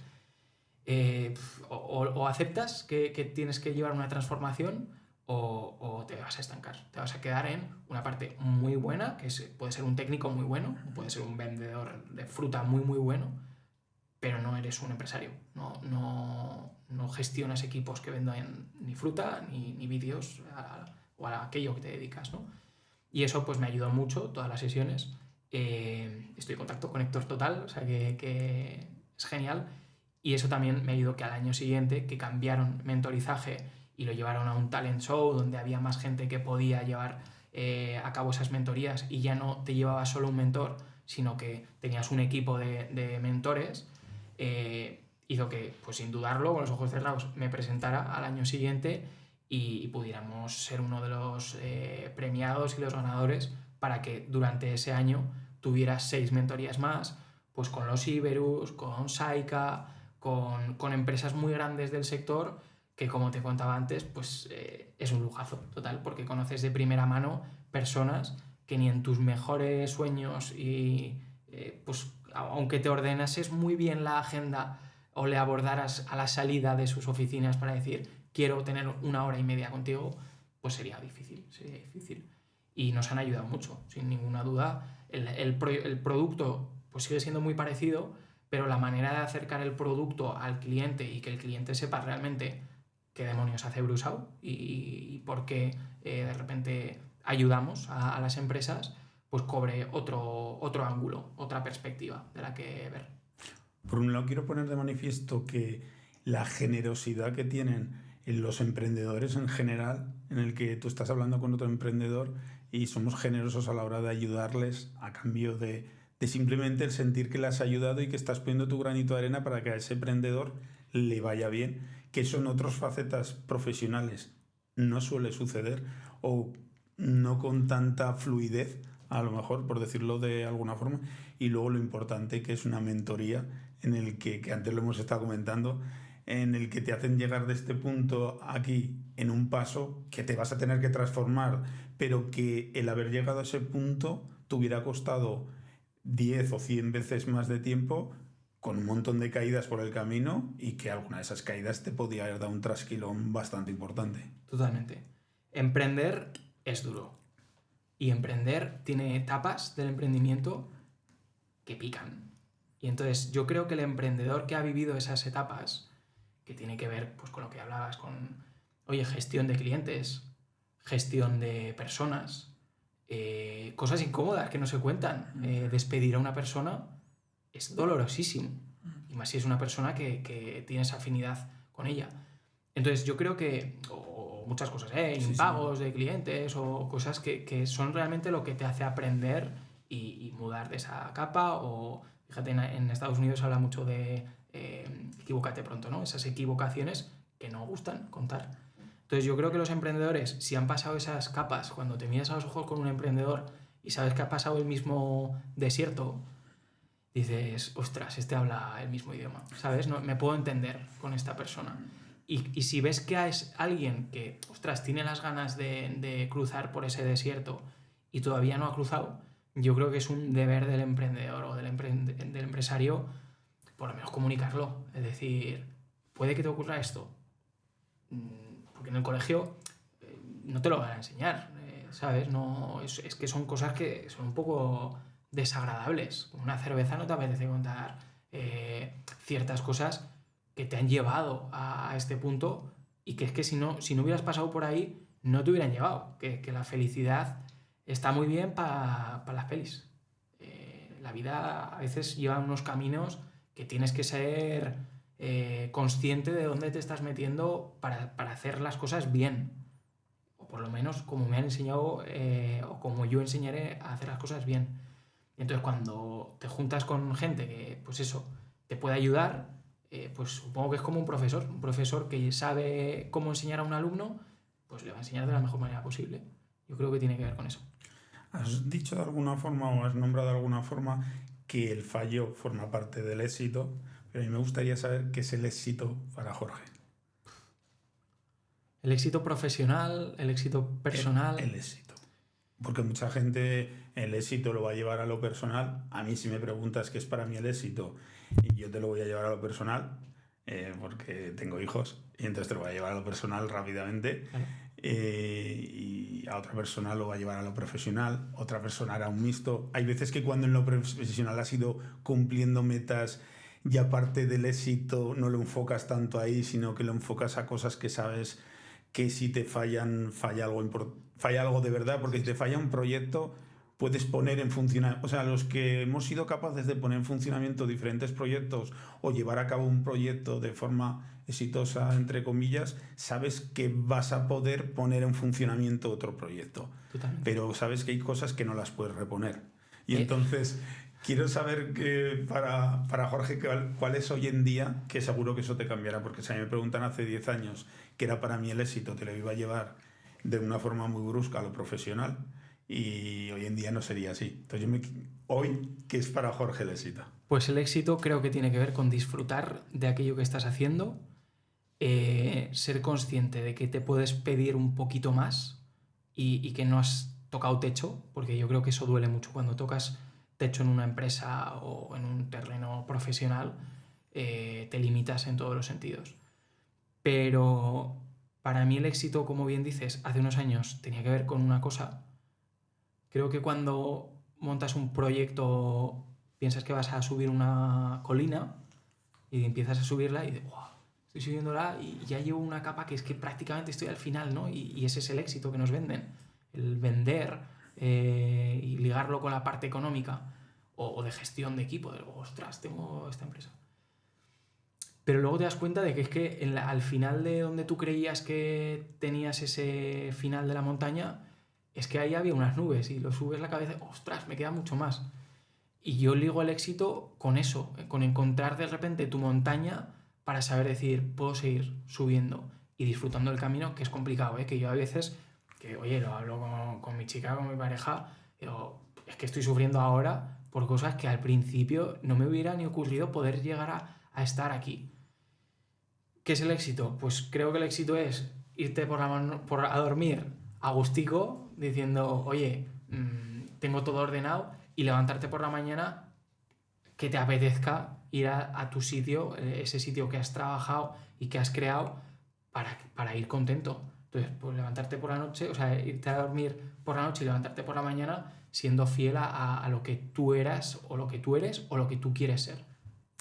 o aceptas que tienes que llevar una transformación o te vas a estancar, te vas a quedar en una parte muy buena, que puede ser un técnico muy bueno, puede ser un vendedor de fruta muy bueno, pero no eres un empresario, no gestionas equipos que vendan ni fruta ni vídeos o a aquello que te dedicas, ¿no? Y eso pues me ayudó mucho, todas las sesiones. Estoy en contacto con Héctor total, o sea que es genial. Y eso también me ayudó que al año siguiente, que cambiaron Mentorizaje y lo llevaron a un talent show donde había más gente que podía llevar a cabo esas mentorías y ya no te llevaba solo un mentor, sino que tenías un equipo de mentores, hizo que, pues sin dudarlo, con los ojos cerrados, me presentara al año siguiente y pudiéramos ser uno de los premiados y los ganadores para que durante ese año tuvieras 6 mentorías más, pues con los Iberus, con Saika, con empresas muy grandes del sector que, como te contaba antes, pues es un lujazo total, porque conoces de primera mano personas que ni en tus mejores sueños y pues aunque te ordenases muy bien la agenda o le abordaras a la salida de sus oficinas para decir quiero tener 1 hora y media contigo, pues sería difícil. Y nos han ayudado mucho, sin ninguna duda. El producto pues sigue siendo muy parecido, pero la manera de acercar el producto al cliente y que el cliente sepa realmente qué demonios hace Brusao y por qué de repente ayudamos a las empresas, pues cobre otro ángulo, otra perspectiva de la que ver. Por un lado, quiero poner de manifiesto que la generosidad que tienen los emprendedores en general, en el que tú estás hablando con otro emprendedor y somos generosos a la hora de ayudarles a cambio de simplemente el sentir que le has ayudado y que estás poniendo tu granito de arena para que a ese emprendedor le vaya bien, que eso en otras facetas profesionales no suele suceder o no con tanta fluidez, a lo mejor, por decirlo de alguna forma. Y luego lo importante que es una mentoría en el que antes lo hemos estado comentando, en el que te hacen llegar de este punto aquí en un paso que te vas a tener que transformar, pero que el haber llegado a ese punto te hubiera costado 10 o 100 veces más de tiempo, con un montón de caídas por el camino, y que alguna de esas caídas te podía haber dado un trasquilón bastante importante. Totalmente. Emprender es duro. Y emprender tiene etapas del emprendimiento que pican. Y entonces yo creo que el emprendedor que ha vivido esas etapas, que tiene que ver pues, con lo que hablabas, con, oye, gestión de clientes, gestión de personas, cosas incómodas que no se cuentan. Despedir a una persona es dolorosísimo. Y más si es una persona que tienes afinidad con ella. Entonces yo creo que, o muchas cosas, impagos de clientes o cosas que son realmente lo que te hace aprender y mudar de esa capa. O fíjate, en Estados Unidos se habla mucho de equivócate pronto, ¿no? Esas equivocaciones que no gustan contar. Entonces yo creo que los emprendedores, si han pasado esas capas, cuando te miras a los ojos con un emprendedor y sabes que ha pasado el mismo desierto, dices, ostras, este habla el mismo idioma, ¿sabes? No, me puedo entender con esta persona. Y si ves que es alguien que, ostras, tiene las ganas de cruzar por ese desierto y todavía no ha cruzado, yo creo que es un deber del emprendedor o del empresario por lo menos comunicarlo. Es decir, puede que te ocurra esto, porque en el colegio no te lo van a enseñar, ¿sabes? No, es que son cosas que son un poco desagradables. Una cerveza no te apetece contar ciertas cosas que te han llevado a este punto y que es que si no hubieras pasado por ahí no te hubieran llevado. Que la felicidad está muy bien para las pelis. La vida a veces lleva unos caminos que tienes que ser consciente de dónde te estás metiendo para hacer las cosas bien. O por lo menos como me han enseñado o como yo enseñaré a hacer las cosas bien. Y entonces cuando te juntas con gente que, pues eso, te puede ayudar, pues supongo que es como un profesor que sabe cómo enseñar a un alumno, pues le va a enseñar de la mejor manera posible. Yo creo que tiene que ver con eso. Has dicho de alguna forma o has nombrado de alguna forma que el fallo forma parte del éxito, pero a mí me gustaría saber qué es el éxito para Jorge. El éxito profesional, el éxito personal. El éxito. Porque mucha gente el éxito lo va a llevar a lo personal. A mí si me preguntas qué es para mí el éxito, yo te lo voy a llevar a lo personal, porque tengo hijos, y entonces te lo voy a llevar a lo personal rápidamente. Claro. Y a otra persona lo va a llevar a lo profesional, otra persona hará un mixto. Hay veces que cuando en lo profesional has ido cumpliendo metas y aparte del éxito no lo enfocas tanto ahí, sino que lo enfocas a cosas que sabes que si te fallan, falla algo de verdad, porque si te falla un proyecto puedes poner en funcionamiento, o sea, los que hemos sido capaces de poner en funcionamiento diferentes proyectos o llevar a cabo un proyecto de forma exitosa, entre comillas, sabes que vas a poder poner en funcionamiento otro proyecto. Totalmente. Pero sabes que hay cosas que no las puedes reponer. Y entonces quiero saber que para Jorge cuál es hoy en día, que seguro que eso te cambiará, porque si a mí me preguntan hace 10 años qué era para mí el éxito, te lo iba a llevar de una forma muy brusca a lo profesional. Y hoy en día no sería así. Entonces hoy, ¿qué es para Jorge el éxito? Pues el éxito creo que tiene que ver con disfrutar de aquello que estás haciendo, ser consciente de que te puedes pedir un poquito más y que no has tocado techo, porque yo creo que eso duele mucho cuando tocas techo en una empresa o en un terreno profesional, te limitas en todos los sentidos. Pero para mí el éxito, como bien dices, hace unos años tenía que ver con una cosa. Creo que cuando montas un proyecto piensas que vas a subir una colina y empiezas a subirla y dices, wow, estoy subiéndola y ya llevo una capa que es que prácticamente estoy al final, ¿no? Y ese es el éxito que nos venden. El vender y ligarlo con la parte económica o de gestión de equipo. De, ostras, tengo esta empresa. Pero luego te das cuenta de que es que al final de donde tú creías que tenías ese final de la montaña, es que ahí había unas nubes y lo subes la cabeza, ostras, me queda mucho más. Y yo ligo el éxito con eso, con encontrar de repente tu montaña para saber decir, puedo seguir subiendo y disfrutando del camino, que es complicado, que yo a veces, que oye, lo hablo con mi chica, con mi pareja, digo, es que estoy sufriendo ahora por cosas que al principio no me hubiera ni ocurrido poder llegar a estar aquí. ¿Qué es el éxito? Pues creo que el éxito es irte a dormir a gustico diciendo, oye, tengo todo ordenado, y levantarte por la mañana que te apetezca ir a tu sitio, ese sitio que has trabajado y que has creado para ir contento. Entonces, pues levantarte por la noche, o sea, irte a dormir por la noche y levantarte por la mañana siendo fiel a lo que tú eras o lo que tú eres o lo que tú quieres ser.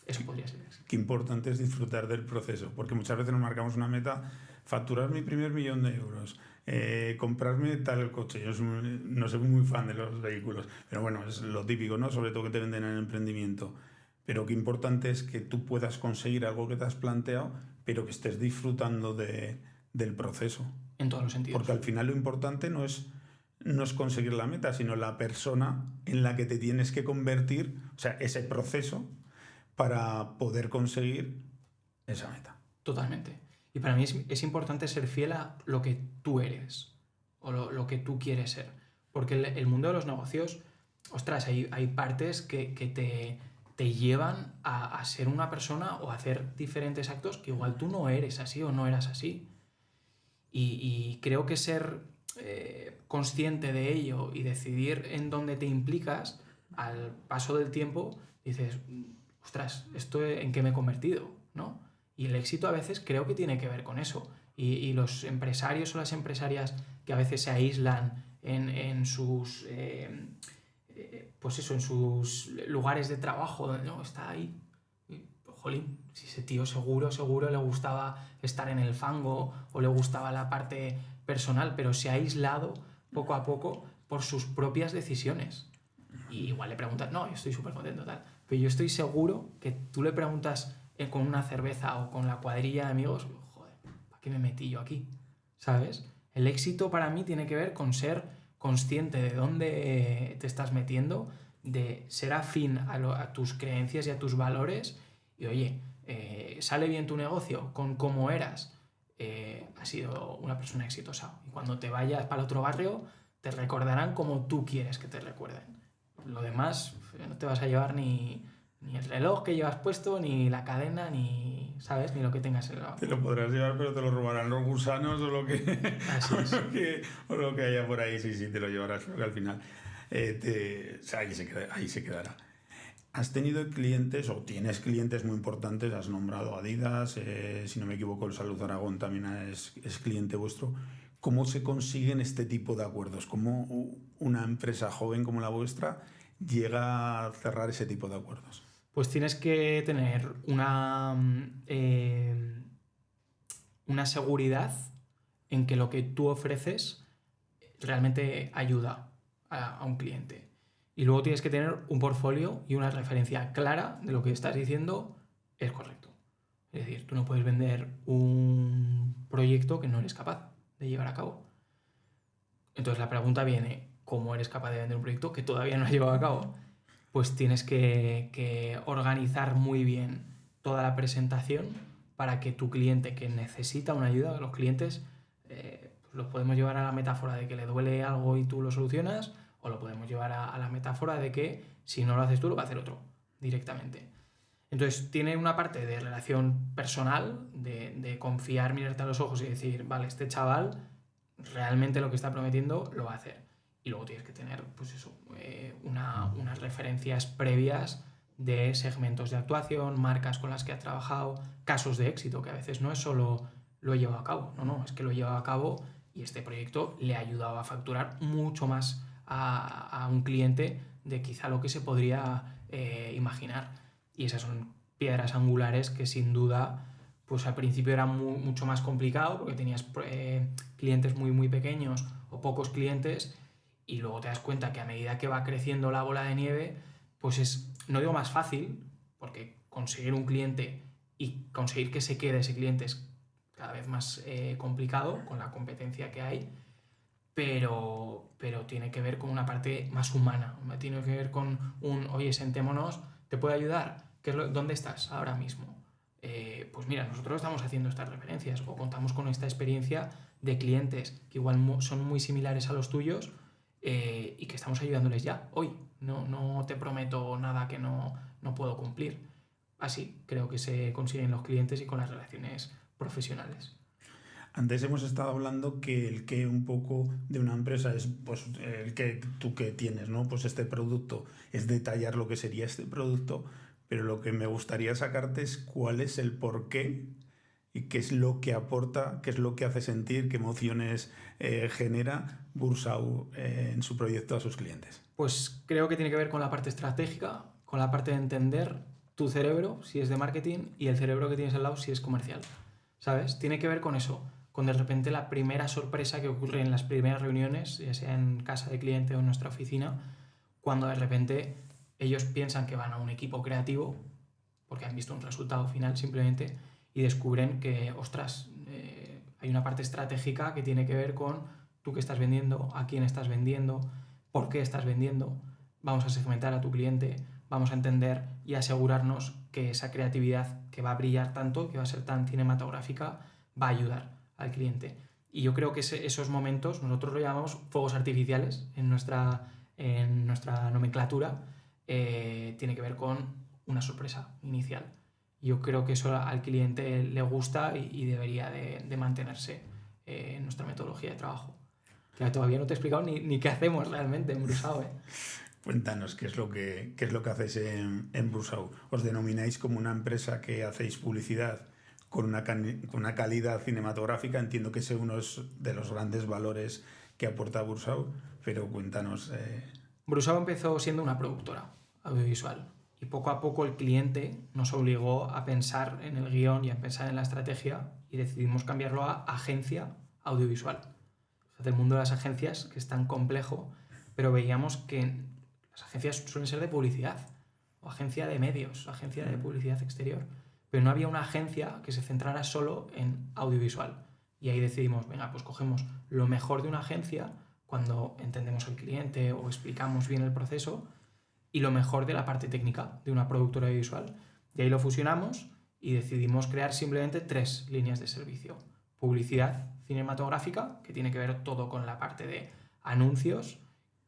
Eso podría ser éxito. Qué importante es disfrutar del proceso, porque muchas veces nos marcamos una meta, facturar mi primer 1.000.000 de euros, comprarme tal coche. Yo no soy muy fan de los vehículos, pero bueno, es lo típico, ¿no? Sobre todo que te venden en el emprendimiento. Pero qué importante es que tú puedas conseguir algo que te has planteado, pero que estés disfrutando del proceso. En todos los sentidos. Porque al final lo importante no es conseguir la meta, sino la persona en la que te tienes que convertir, o sea, ese proceso para poder conseguir esa meta. Totalmente. Y para mí es importante ser fiel a lo que tú eres o lo que tú quieres ser. Porque el mundo de los negocios, ostras, hay partes que te llevan a ser una persona o a hacer diferentes actos que igual tú no eres así o no eras así. Y creo que ser consciente de ello y decidir en dónde te implicas al paso del tiempo, dices, ostras, ¿esto en qué me he convertido? ¿No? Y el éxito a veces creo que tiene que ver con eso. Y los empresarios o las empresarias que a veces se aíslan en sus pues eso, en sus lugares de trabajo, ¿no? Está ahí. Y, jolín, si ese tío seguro le gustaba estar en el fango o le gustaba la parte personal, pero se ha aislado poco a poco por sus propias decisiones. Y igual le preguntas, no, yo estoy súper contento, tal. Pero yo estoy seguro que tú le preguntas con una cerveza o con la cuadrilla de amigos, joder, ¿para qué me metí yo aquí? ¿Sabes? El éxito para mí tiene que ver con ser consciente de dónde te estás metiendo, de ser afín a tus creencias y a tus valores, y oye, sale bien tu negocio con cómo eras, has sido una persona exitosa. Y cuando te vayas para el otro barrio, te recordarán como tú quieres que te recuerden. Lo demás, no te vas a llevar ni el reloj que llevas puesto, ni la cadena, ni, ¿sabes? Ni lo que tengas en la... Te lo podrás llevar, pero te lo robarán los gusanos o lo que, Así es. o lo que haya por ahí. Sí, te lo llevarás, porque al final o sea, ahí se quedará. ¿Has tenido clientes o tienes clientes muy importantes? Has nombrado Adidas, si no me equivoco, el Salud Aragón también es cliente vuestro. ¿Cómo se consiguen este tipo de acuerdos? ¿Cómo una empresa joven como la vuestra llega a cerrar ese tipo de acuerdos? Pues tienes que tener una seguridad en que lo que tú ofreces realmente ayuda a un cliente. Y luego tienes que tener un portfolio y una referencia clara de lo que estás diciendo es correcto. Es decir, tú no puedes vender un proyecto que no eres capaz de llevar a cabo. Entonces la pregunta viene, ¿cómo eres capaz de vender un proyecto que todavía no has llevado a cabo? Pues tienes que organizar muy bien toda la presentación para que tu cliente que necesita una ayuda, los clientes los podemos llevar a la metáfora de que le duele algo y tú lo solucionas, o lo podemos llevar a la metáfora de que si no lo haces tú lo va a hacer otro directamente. Entonces tiene una parte de relación personal, de confiar, mirarte a los ojos y decir, vale, este chaval realmente lo que está prometiendo lo va a hacer. Y luego tienes que tener, pues eso, unas referencias previas de segmentos de actuación, marcas con las que has trabajado, casos de éxito, que a veces no es solo lo he llevado a cabo, no, es que lo he llevado a cabo y este proyecto le ha ayudado a facturar mucho más a un cliente de quizá lo que se podría imaginar. Y esas son piedras angulares que sin duda, pues al principio era mucho más complicado porque tenías clientes muy, muy pequeños o pocos clientes, y luego te das cuenta que a medida que va creciendo la bola de nieve, pues es, no digo más fácil, porque conseguir un cliente y conseguir que se quede ese cliente es cada vez más complicado con la competencia que hay, pero tiene que ver con una parte más humana, tiene que ver con oye, sentémonos, ¿te puedo ayudar? ¿Dónde estás ahora mismo? Pues mira, nosotros estamos haciendo estas referencias o contamos con esta experiencia de clientes que igual son muy similares a los tuyos, y que estamos ayudándoles ya, hoy. No te prometo nada que no puedo cumplir. Así creo que se consiguen los clientes y con las relaciones profesionales. Antes hemos estado hablando que el qué un poco de una empresa es pues el que tú que tienes, ¿no? Pues este producto es detallar lo que sería este producto, pero lo que me gustaría sacarte es cuál es el porqué y qué es lo que aporta, qué es lo que hace sentir, qué emociones genera Bursau en su proyecto a sus clientes. Pues creo que tiene que ver con la parte estratégica, con la parte de entender tu cerebro, si es de marketing, y el cerebro que tienes al lado, si es comercial. ¿Sabes? Tiene que ver con eso, con de repente la primera sorpresa que ocurre en las primeras reuniones, ya sea en casa de cliente o en nuestra oficina, cuando de repente ellos piensan que van a un equipo creativo, porque han visto un resultado final simplemente, y descubren que, ostras, hay una parte estratégica que tiene que ver con tú qué estás vendiendo, a quién estás vendiendo, por qué estás vendiendo, vamos a segmentar a tu cliente, vamos a entender y asegurarnos que esa creatividad que va a brillar tanto, que va a ser tan cinematográfica, va a ayudar al cliente. Y yo creo que esos momentos, nosotros lo llamamos fuegos artificiales en nuestra nomenclatura, tiene que ver con una sorpresa inicial. Yo creo que eso al cliente le gusta y debería de mantenerse en nuestra metodología de trabajo. Que todavía no te he explicado ni qué hacemos realmente en Bursau, ¿eh? Cuéntanos qué es lo que hacéis en Bursau. ¿Os denomináis como una empresa que hacéis publicidad con una calidad cinematográfica? Entiendo que ese es uno de los grandes valores que aporta Bursau, pero cuéntanos. Bursau empezó siendo una productora audiovisual y poco a poco el cliente nos obligó a pensar en el guión y a pensar en la estrategia y decidimos cambiarlo a agencia audiovisual. O sea, del mundo de las agencias, que es tan complejo, pero veíamos que las agencias suelen ser de publicidad o agencia de medios, agencia de publicidad exterior, pero no había una agencia que se centrara solo en audiovisual. Y ahí decidimos, venga, pues cogemos lo mejor de una agencia cuando entendemos al cliente o explicamos bien el proceso y lo mejor de la parte técnica de una productora audiovisual. Y ahí lo fusionamos y decidimos crear simplemente 3 líneas de servicio. Publicidad cinematográfica, que tiene que ver todo con la parte de anuncios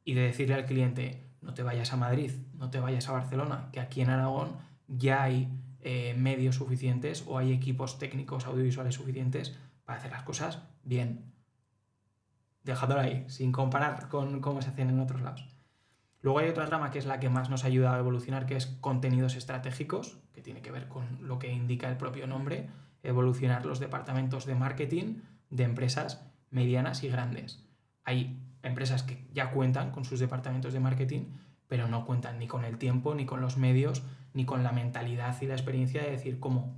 y de decirle al cliente, no te vayas a Madrid, no te vayas a Barcelona, que aquí en Aragón ya hay medios suficientes o hay equipos técnicos audiovisuales suficientes para hacer las cosas bien. Dejándolo ahí, sin comparar con cómo se hacen en otros lados. Luego hay otra rama que es la que más nos ayuda a evolucionar, que es contenidos estratégicos, que tiene que ver con lo que indica el propio nombre, evolucionar los departamentos de marketing de empresas medianas y grandes. Hay empresas que ya cuentan con sus departamentos de marketing, pero no cuentan ni con el tiempo, ni con los medios, ni con la mentalidad y la experiencia de decir cómo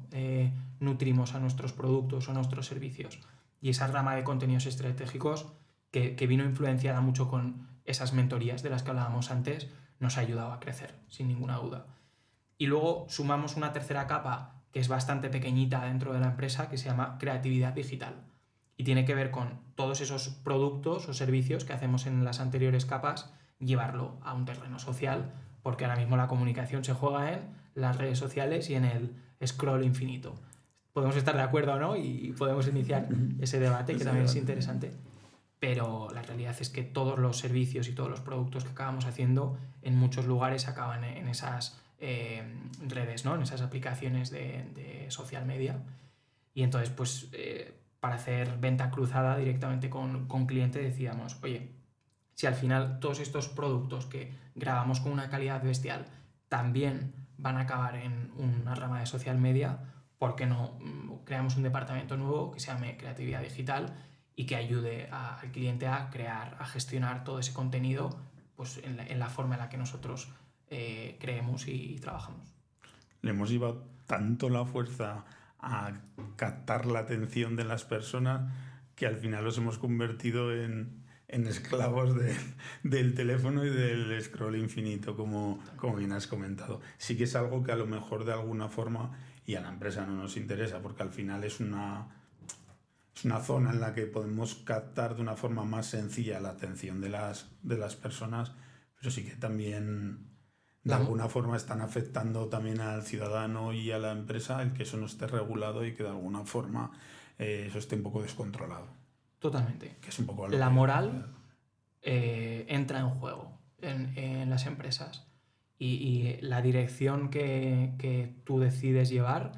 nutrimos a nuestros productos o a nuestros servicios. Y esa rama de contenidos estratégicos que vino influenciada mucho con esas mentorías de las que hablábamos antes, nos ha ayudado a crecer, sin ninguna duda. Y luego sumamos una tercera capa que es bastante pequeñita dentro de la empresa, que se llama creatividad digital. Y tiene que ver con todos esos productos o servicios que hacemos en las anteriores capas, llevarlo a un terreno social, porque ahora mismo la comunicación se juega en las redes sociales y en el scroll infinito. Podemos estar de acuerdo o no y podemos iniciar ese debate, que también es interesante. Pero la realidad es que todos los servicios y todos los productos que acabamos haciendo en muchos lugares acaban en esas redes, ¿no? En esas aplicaciones de social media. Y entonces, pues, para hacer venta cruzada directamente con cliente decíamos, oye, si al final todos estos productos que grabamos con una calidad bestial también van a acabar en una rama de social media, ¿por qué no creamos un departamento nuevo que se llame creatividad digital y que ayude al cliente a crear, a gestionar todo ese contenido pues, en la forma en la que nosotros creemos y trabajamos? Le hemos llevado tanto la fuerza a captar la atención de las personas que al final los hemos convertido en esclavos del teléfono y del scroll infinito, como bien has comentado. Sí que es algo que a lo mejor de alguna forma, y a la empresa no nos interesa, porque al final es una zona en la que podemos captar de una forma más sencilla la atención de las personas, pero sí que también de alguna forma están afectando también al ciudadano y a la empresa el que eso no esté regulado y que de alguna forma eso esté un poco descontrolado. Totalmente. Que es un poco la moral entra en juego en las empresas y la dirección que tú decides llevar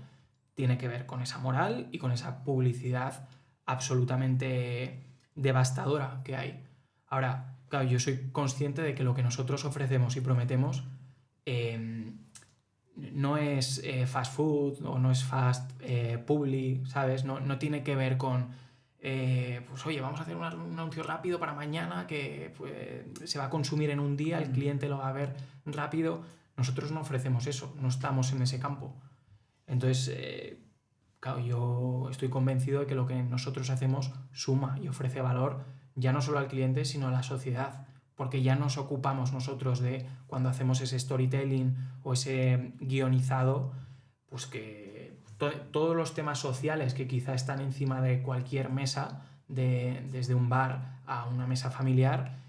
tiene que ver con esa moral y con esa publicidad absolutamente devastadora que hay. Ahora, claro, yo soy consciente de que lo que nosotros ofrecemos y prometemos no es fast food o no es fast publi, ¿sabes? No tiene que ver con, pues oye, vamos a hacer un anuncio rápido para mañana que pues, se va a consumir en un día, el cliente lo va a ver rápido. Nosotros no ofrecemos eso, no estamos en ese campo. Entonces, claro, yo estoy convencido de que lo que nosotros hacemos suma y ofrece valor ya no solo al cliente, sino a la sociedad, porque ya nos ocupamos nosotros de, cuando hacemos ese storytelling o ese guionizado, pues que todos los temas sociales que quizá están encima de cualquier mesa, desde un bar a una mesa familiar,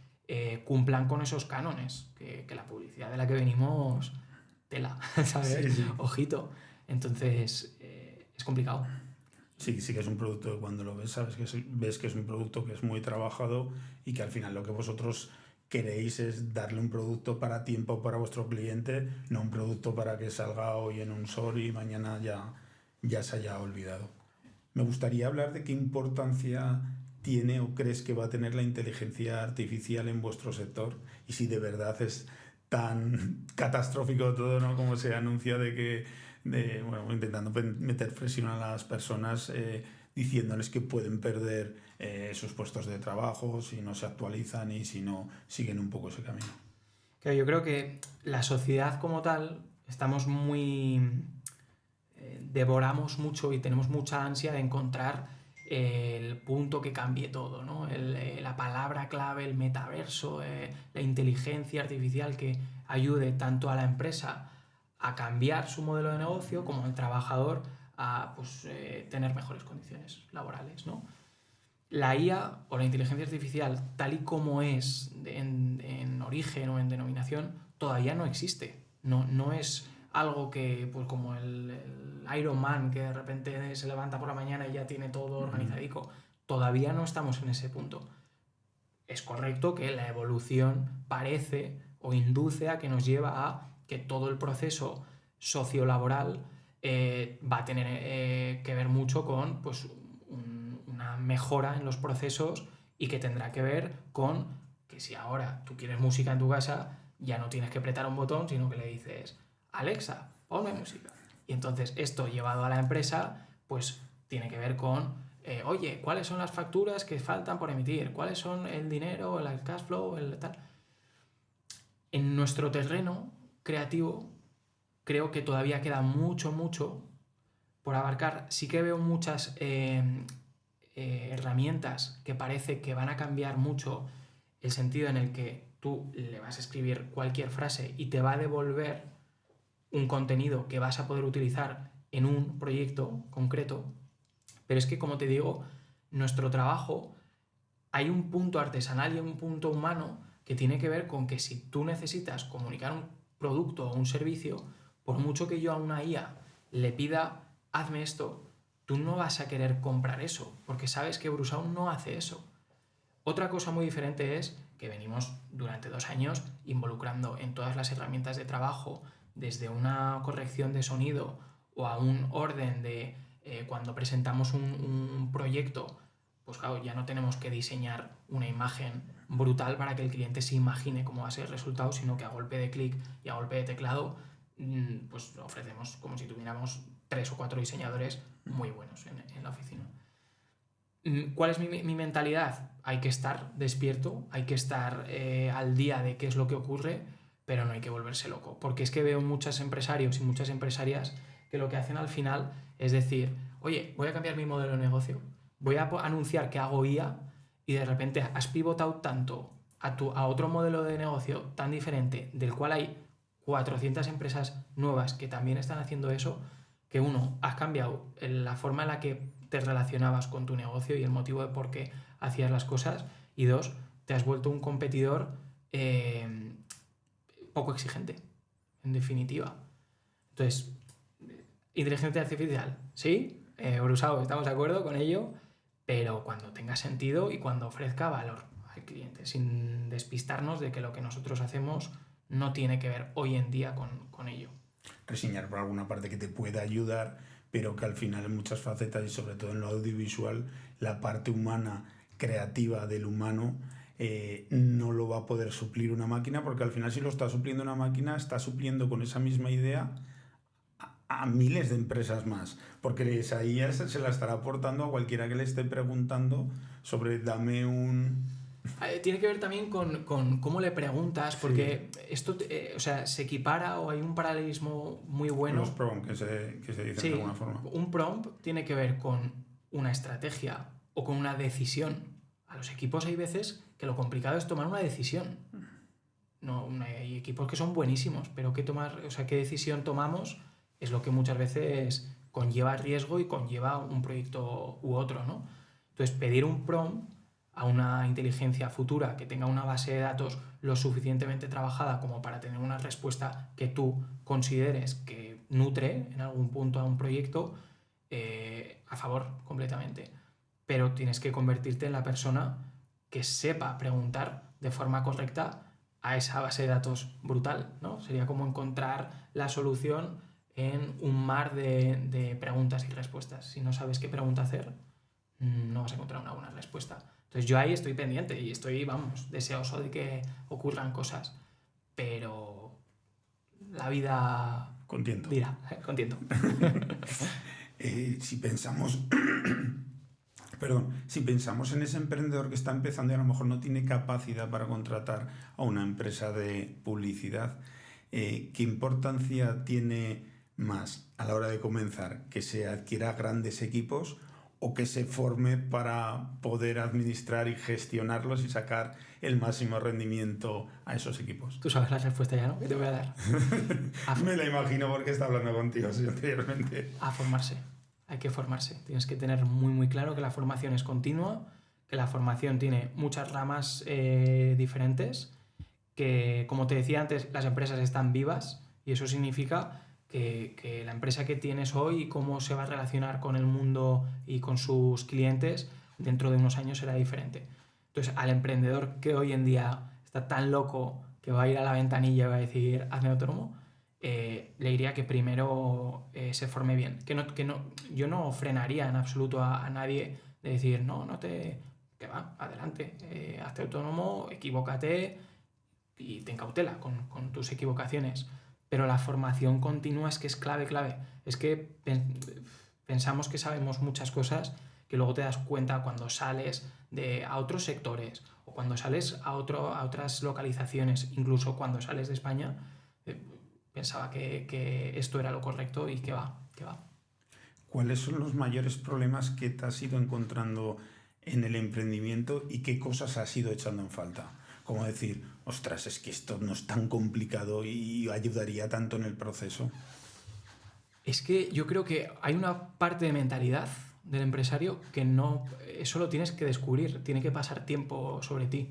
cumplan con esos cánones, que la publicidad de la que venimos, tela, ¿sabes? Sí. Ojito. Entonces, es complicado. Sí, sí que es un producto que cuando lo ves, sabes que ves que es un producto que es muy trabajado y que al final lo que vosotros queréis es darle un producto para tiempo para vuestro cliente, no un producto para que salga hoy en un sol y mañana ya se haya olvidado. Me gustaría hablar de qué importancia tiene o crees que va a tener la inteligencia artificial en vuestro sector y si de verdad es tan catastrófico todo, ¿no? Como se anuncia bueno, intentando meter presión a las personas diciéndoles que pueden perder sus puestos de trabajo si no se actualizan y si no siguen un poco ese camino. Claro, yo creo que la sociedad como tal estamos muy... devoramos mucho y tenemos mucha ansia de encontrar el punto que cambie todo, ¿no? La palabra clave, el metaverso, la inteligencia artificial que ayude tanto a la empresa a cambiar su modelo de negocio como al trabajador a pues, tener mejores condiciones laborales, ¿no? La IA o la inteligencia artificial, tal y como es en origen o en denominación, todavía no existe. No es algo que, pues como el Iron Man, que de repente se levanta por la mañana y ya tiene todo organizadico. Todavía no estamos en ese punto. Es correcto que la evolución parece o induce a que nos lleva a que todo el proceso sociolaboral va a tener que ver mucho con pues, una mejora en los procesos y que tendrá que ver con que si ahora tú quieres música en tu casa, ya no tienes que apretar un botón, sino que le dices, Alexa, ponme música. Y entonces esto llevado a la empresa, pues tiene que ver con, oye, ¿cuáles son las facturas que faltan por emitir? ¿Cuáles son el dinero, el cash flow, el tal? En nuestro terreno creativo, creo que todavía queda mucho por abarcar. Sí que veo muchas herramientas que parece que van a cambiar mucho el sentido en el que tú le vas a escribir cualquier frase y te va a devolver un contenido que vas a poder utilizar en un proyecto concreto. Pero es que, como te digo, nuestro trabajo, hay un punto artesanal y un punto humano que tiene que ver con que si tú necesitas comunicar un producto o un servicio, por mucho que yo a una IA le pida, hazme esto, tú no vas a querer comprar eso, porque sabes que Brusound no hace eso. Otra cosa muy diferente es que venimos durante 2 años involucrando en todas las herramientas de trabajo, desde una corrección de sonido o a un orden de cuando presentamos un proyecto, pues claro, ya no tenemos que diseñar una imagen brutal para que el cliente se imagine cómo va a ser el resultado, sino que a golpe de clic y a golpe de teclado pues ofrecemos como si tuviéramos 3 o 4 diseñadores muy buenos en la oficina. ¿Cuál es mi mentalidad? Hay que estar despierto, hay que estar al día de qué es lo que ocurre, pero no hay que volverse loco. Porque es que veo muchos empresarios y muchas empresarias que lo que hacen al final es decir, oye, voy a cambiar mi modelo de negocio, voy a anunciar que hago IA y de repente has pivotado tanto a otro modelo de negocio tan diferente, del cual hay 400 empresas nuevas que también están haciendo eso, que uno, has cambiado la forma en la que te relacionabas con tu negocio y el motivo de por qué hacías las cosas, y 2, te has vuelto un competidor poco exigente, en definitiva. Entonces, inteligencia artificial, sí, Brusound, estamos de acuerdo con ello, pero cuando tenga sentido y cuando ofrezca valor al cliente, sin despistarnos de que lo que nosotros hacemos no tiene que ver hoy en día con ello. Reseñar por alguna parte que te pueda ayudar, pero que al final en muchas facetas y sobre todo en lo audiovisual, la parte humana, creativa del humano, no lo va a poder suplir una máquina, porque al final si lo está supliendo una máquina, está supliendo con esa misma idea a miles de empresas más, porque esa IA se la estará aportando a cualquiera que le esté preguntando sobre dame un... Tiene que ver también con cómo le preguntas, porque esto o sea, se equipara o hay un paralelismo muy bueno. Los prompts que se dicen de alguna forma. Un prompt tiene que ver con una estrategia o con una decisión. A los equipos hay veces que lo complicado es tomar una decisión. No, hay equipos que son buenísimos, pero qué decisión tomamos es lo que muchas veces conlleva riesgo y conlleva un proyecto u otro, ¿no? Entonces, pedir un prompt a una inteligencia futura que tenga una base de datos lo suficientemente trabajada como para tener una respuesta que tú consideres que nutre en algún punto a un proyecto, a favor completamente. Pero tienes que convertirte en la persona que sepa preguntar de forma correcta a esa base de datos brutal, ¿no? Sería como encontrar la solución en un mar de preguntas y respuestas. Si no sabes qué pregunta hacer, no vas a encontrar una buena respuesta. Entonces yo ahí estoy pendiente y estoy, deseoso de que ocurran cosas. Pero la vida... Contiendo. Dirá, contiendo. Si pensamos... si pensamos en ese emprendedor que está empezando y a lo mejor no tiene capacidad para contratar a una empresa de publicidad, ¿qué importancia tiene más a la hora de comenzar? ¿Que se adquiera grandes equipos o que se forme para poder administrar y gestionarlos y sacar el máximo rendimiento a esos equipos? Tú sabes la respuesta ya, ¿no? Que te voy a dar. Me la imagino porque está hablando contigo anteriormente. A formarse. Hay que formarse. Tienes que tener muy, muy claro que la formación es continua, que la formación tiene muchas ramas diferentes, que, como te decía antes, las empresas están vivas y eso significa que la empresa que tienes hoy y cómo se va a relacionar con el mundo y con sus clientes dentro de unos años será diferente. Entonces, al emprendedor que hoy en día está tan loco que va a ir a la ventanilla y va a decir, hazme autónomo, le diría que primero se forme bien. Yo no frenaría en absoluto a nadie de decir, que va, adelante, hazte autónomo, equivócate y ten cautela con tus equivocaciones. Pero la formación continua es que es clave. Es que pensamos que sabemos muchas cosas que luego te das cuenta cuando sales a otros sectores o cuando sales a otras localizaciones, incluso cuando sales de España, pensaba que esto era lo correcto y que va. ¿Cuáles son los mayores problemas que te has ido encontrando en el emprendimiento y qué cosas has ido echando en falta? Como decir, ostras, es que esto no es tan complicado y ayudaría tanto en el proceso. Es que yo creo que hay una parte de mentalidad del empresario que eso lo tienes que descubrir, tiene que pasar tiempo sobre ti.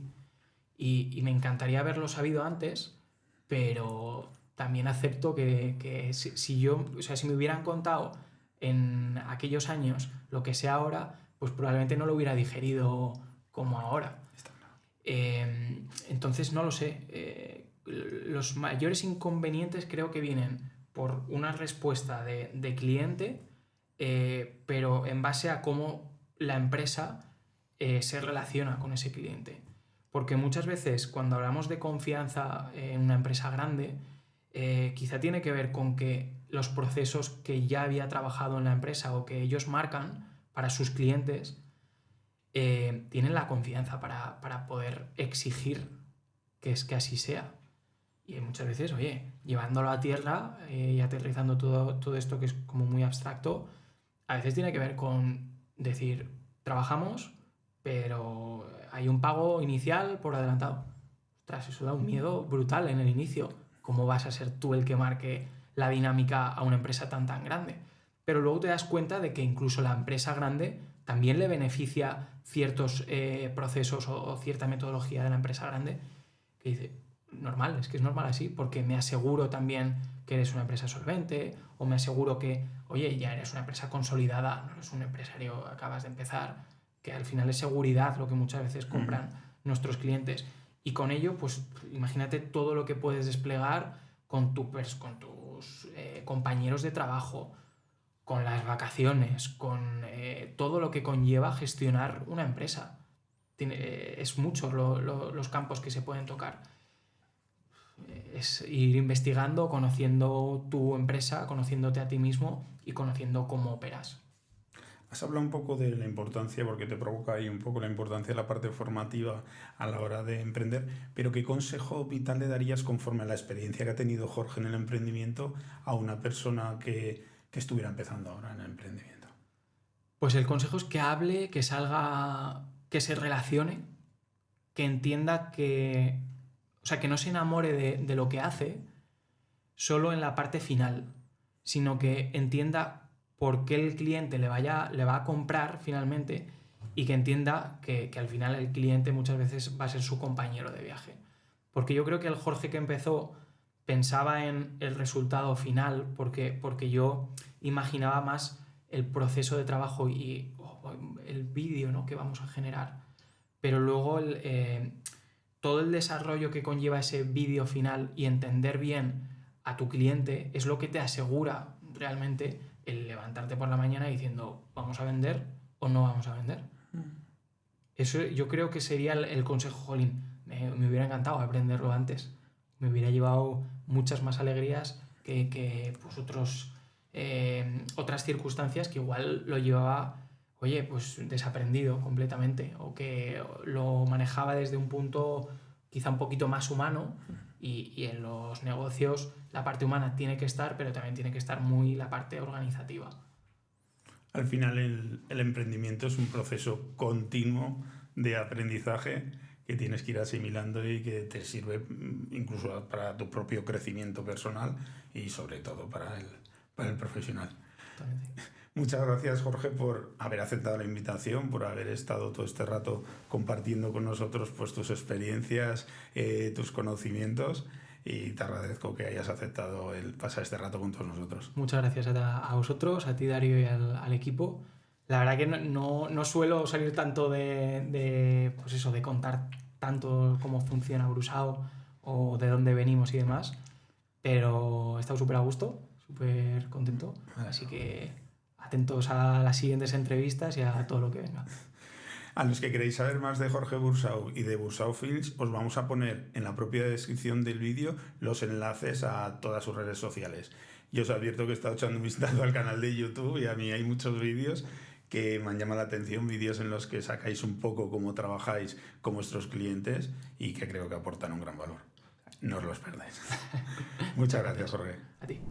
Y me encantaría haberlo sabido antes, pero también acepto que si me hubieran contado en aquellos años lo que sé ahora, pues probablemente no lo hubiera digerido como ahora. Entonces no lo sé. Los mayores inconvenientes creo que vienen por una respuesta de cliente, pero en base a cómo la empresa se relaciona con ese cliente. Porque muchas veces cuando hablamos de confianza en una empresa grande, quizá tiene que ver con que los procesos que ya había trabajado en la empresa o que ellos marcan para sus clientes tienen la confianza para poder exigir que así sea. Y muchas veces, llevándolo a tierra y aterrizando todo esto que es como muy abstracto, a veces tiene que ver con decir, trabajamos, pero hay un pago inicial por adelantado. Ostras, eso da un miedo brutal en el inicio. ¿Cómo vas a ser tú el que marque la dinámica a una empresa tan grande? Pero luego te das cuenta de que incluso la empresa grande también le beneficia ciertos procesos o cierta metodología de la empresa grande, que dice, es que es normal así, porque me aseguro también que eres una empresa solvente, o me aseguro que, ya eres una empresa consolidada, no eres un empresario, acabas de empezar, que al final es seguridad lo que muchas veces compran nuestros clientes. Y con ello, pues imagínate todo lo que puedes desplegar con tus compañeros de trabajo, con las vacaciones, con todo lo que conlleva gestionar una empresa. Es mucho los campos que se pueden tocar. Es ir investigando, conociendo tu empresa, conociéndote a ti mismo y conociendo cómo operas. Has hablado un poco de la importancia, porque te provoca ahí un poco la importancia de la parte formativa a la hora de emprender, pero ¿qué consejo vital le darías conforme a la experiencia que ha tenido Jorge en el emprendimiento a una persona que estuviera empezando ahora en el emprendimiento? Pues el consejo es que hable, que salga, que se relacione, que entienda que... O sea, que no se enamore de lo que hace solo en la parte final, sino que entienda por qué el cliente le va a comprar finalmente y que entienda que al final el cliente muchas veces va a ser su compañero de viaje. Porque yo creo que el Jorge que empezó pensaba en el resultado final, porque yo imaginaba más el proceso de trabajo y el vídeo, ¿no?, que vamos a generar. Pero luego todo el desarrollo que conlleva ese vídeo final y entender bien a tu cliente es lo que te asegura realmente el levantarte por la mañana diciendo ¿vamos a vender o no vamos a vender? Eso yo creo que sería el consejo, jolín. Me hubiera encantado aprenderlo antes. Me hubiera llevado muchas más alegrías que pues otras circunstancias que igual lo llevaba, oye, pues desaprendido completamente o que lo manejaba desde un punto quizá un poquito más humano y en los negocios la parte humana tiene que estar, pero también tiene que estar muy la parte organizativa. Al final el emprendimiento es un proceso continuo de aprendizaje que tienes que ir asimilando y que te sirve incluso para tu propio crecimiento personal y sobre todo para el profesional. Totalmente. Muchas gracias, Jorge, por haber aceptado la invitación, por haber estado todo este rato compartiendo con nosotros pues, tus experiencias, tus conocimientos, y te agradezco que hayas aceptado el pasar este rato con todos nosotros. Muchas gracias a vosotros, a ti, Darío, y al equipo. La verdad que no suelo salir tanto pues eso, de contar tanto cómo funciona Brusao o de dónde venimos y demás, pero he estado súper a gusto, súper contento, así que atentos a las siguientes entrevistas y a todo lo que venga. A los que queréis saber más de Jorge Bursau y de Bursau Films, os vamos a poner en la propia descripción del vídeo los enlaces a todas sus redes sociales. Yo os advierto que he estado echando un vistazo al canal de YouTube y a mí hay muchos vídeos que me han llamado la atención, vídeos en los que sacáis un poco cómo trabajáis con vuestros clientes y que creo que aportan un gran valor. No os los perdáis. Muchas gracias, Jorge. A ti.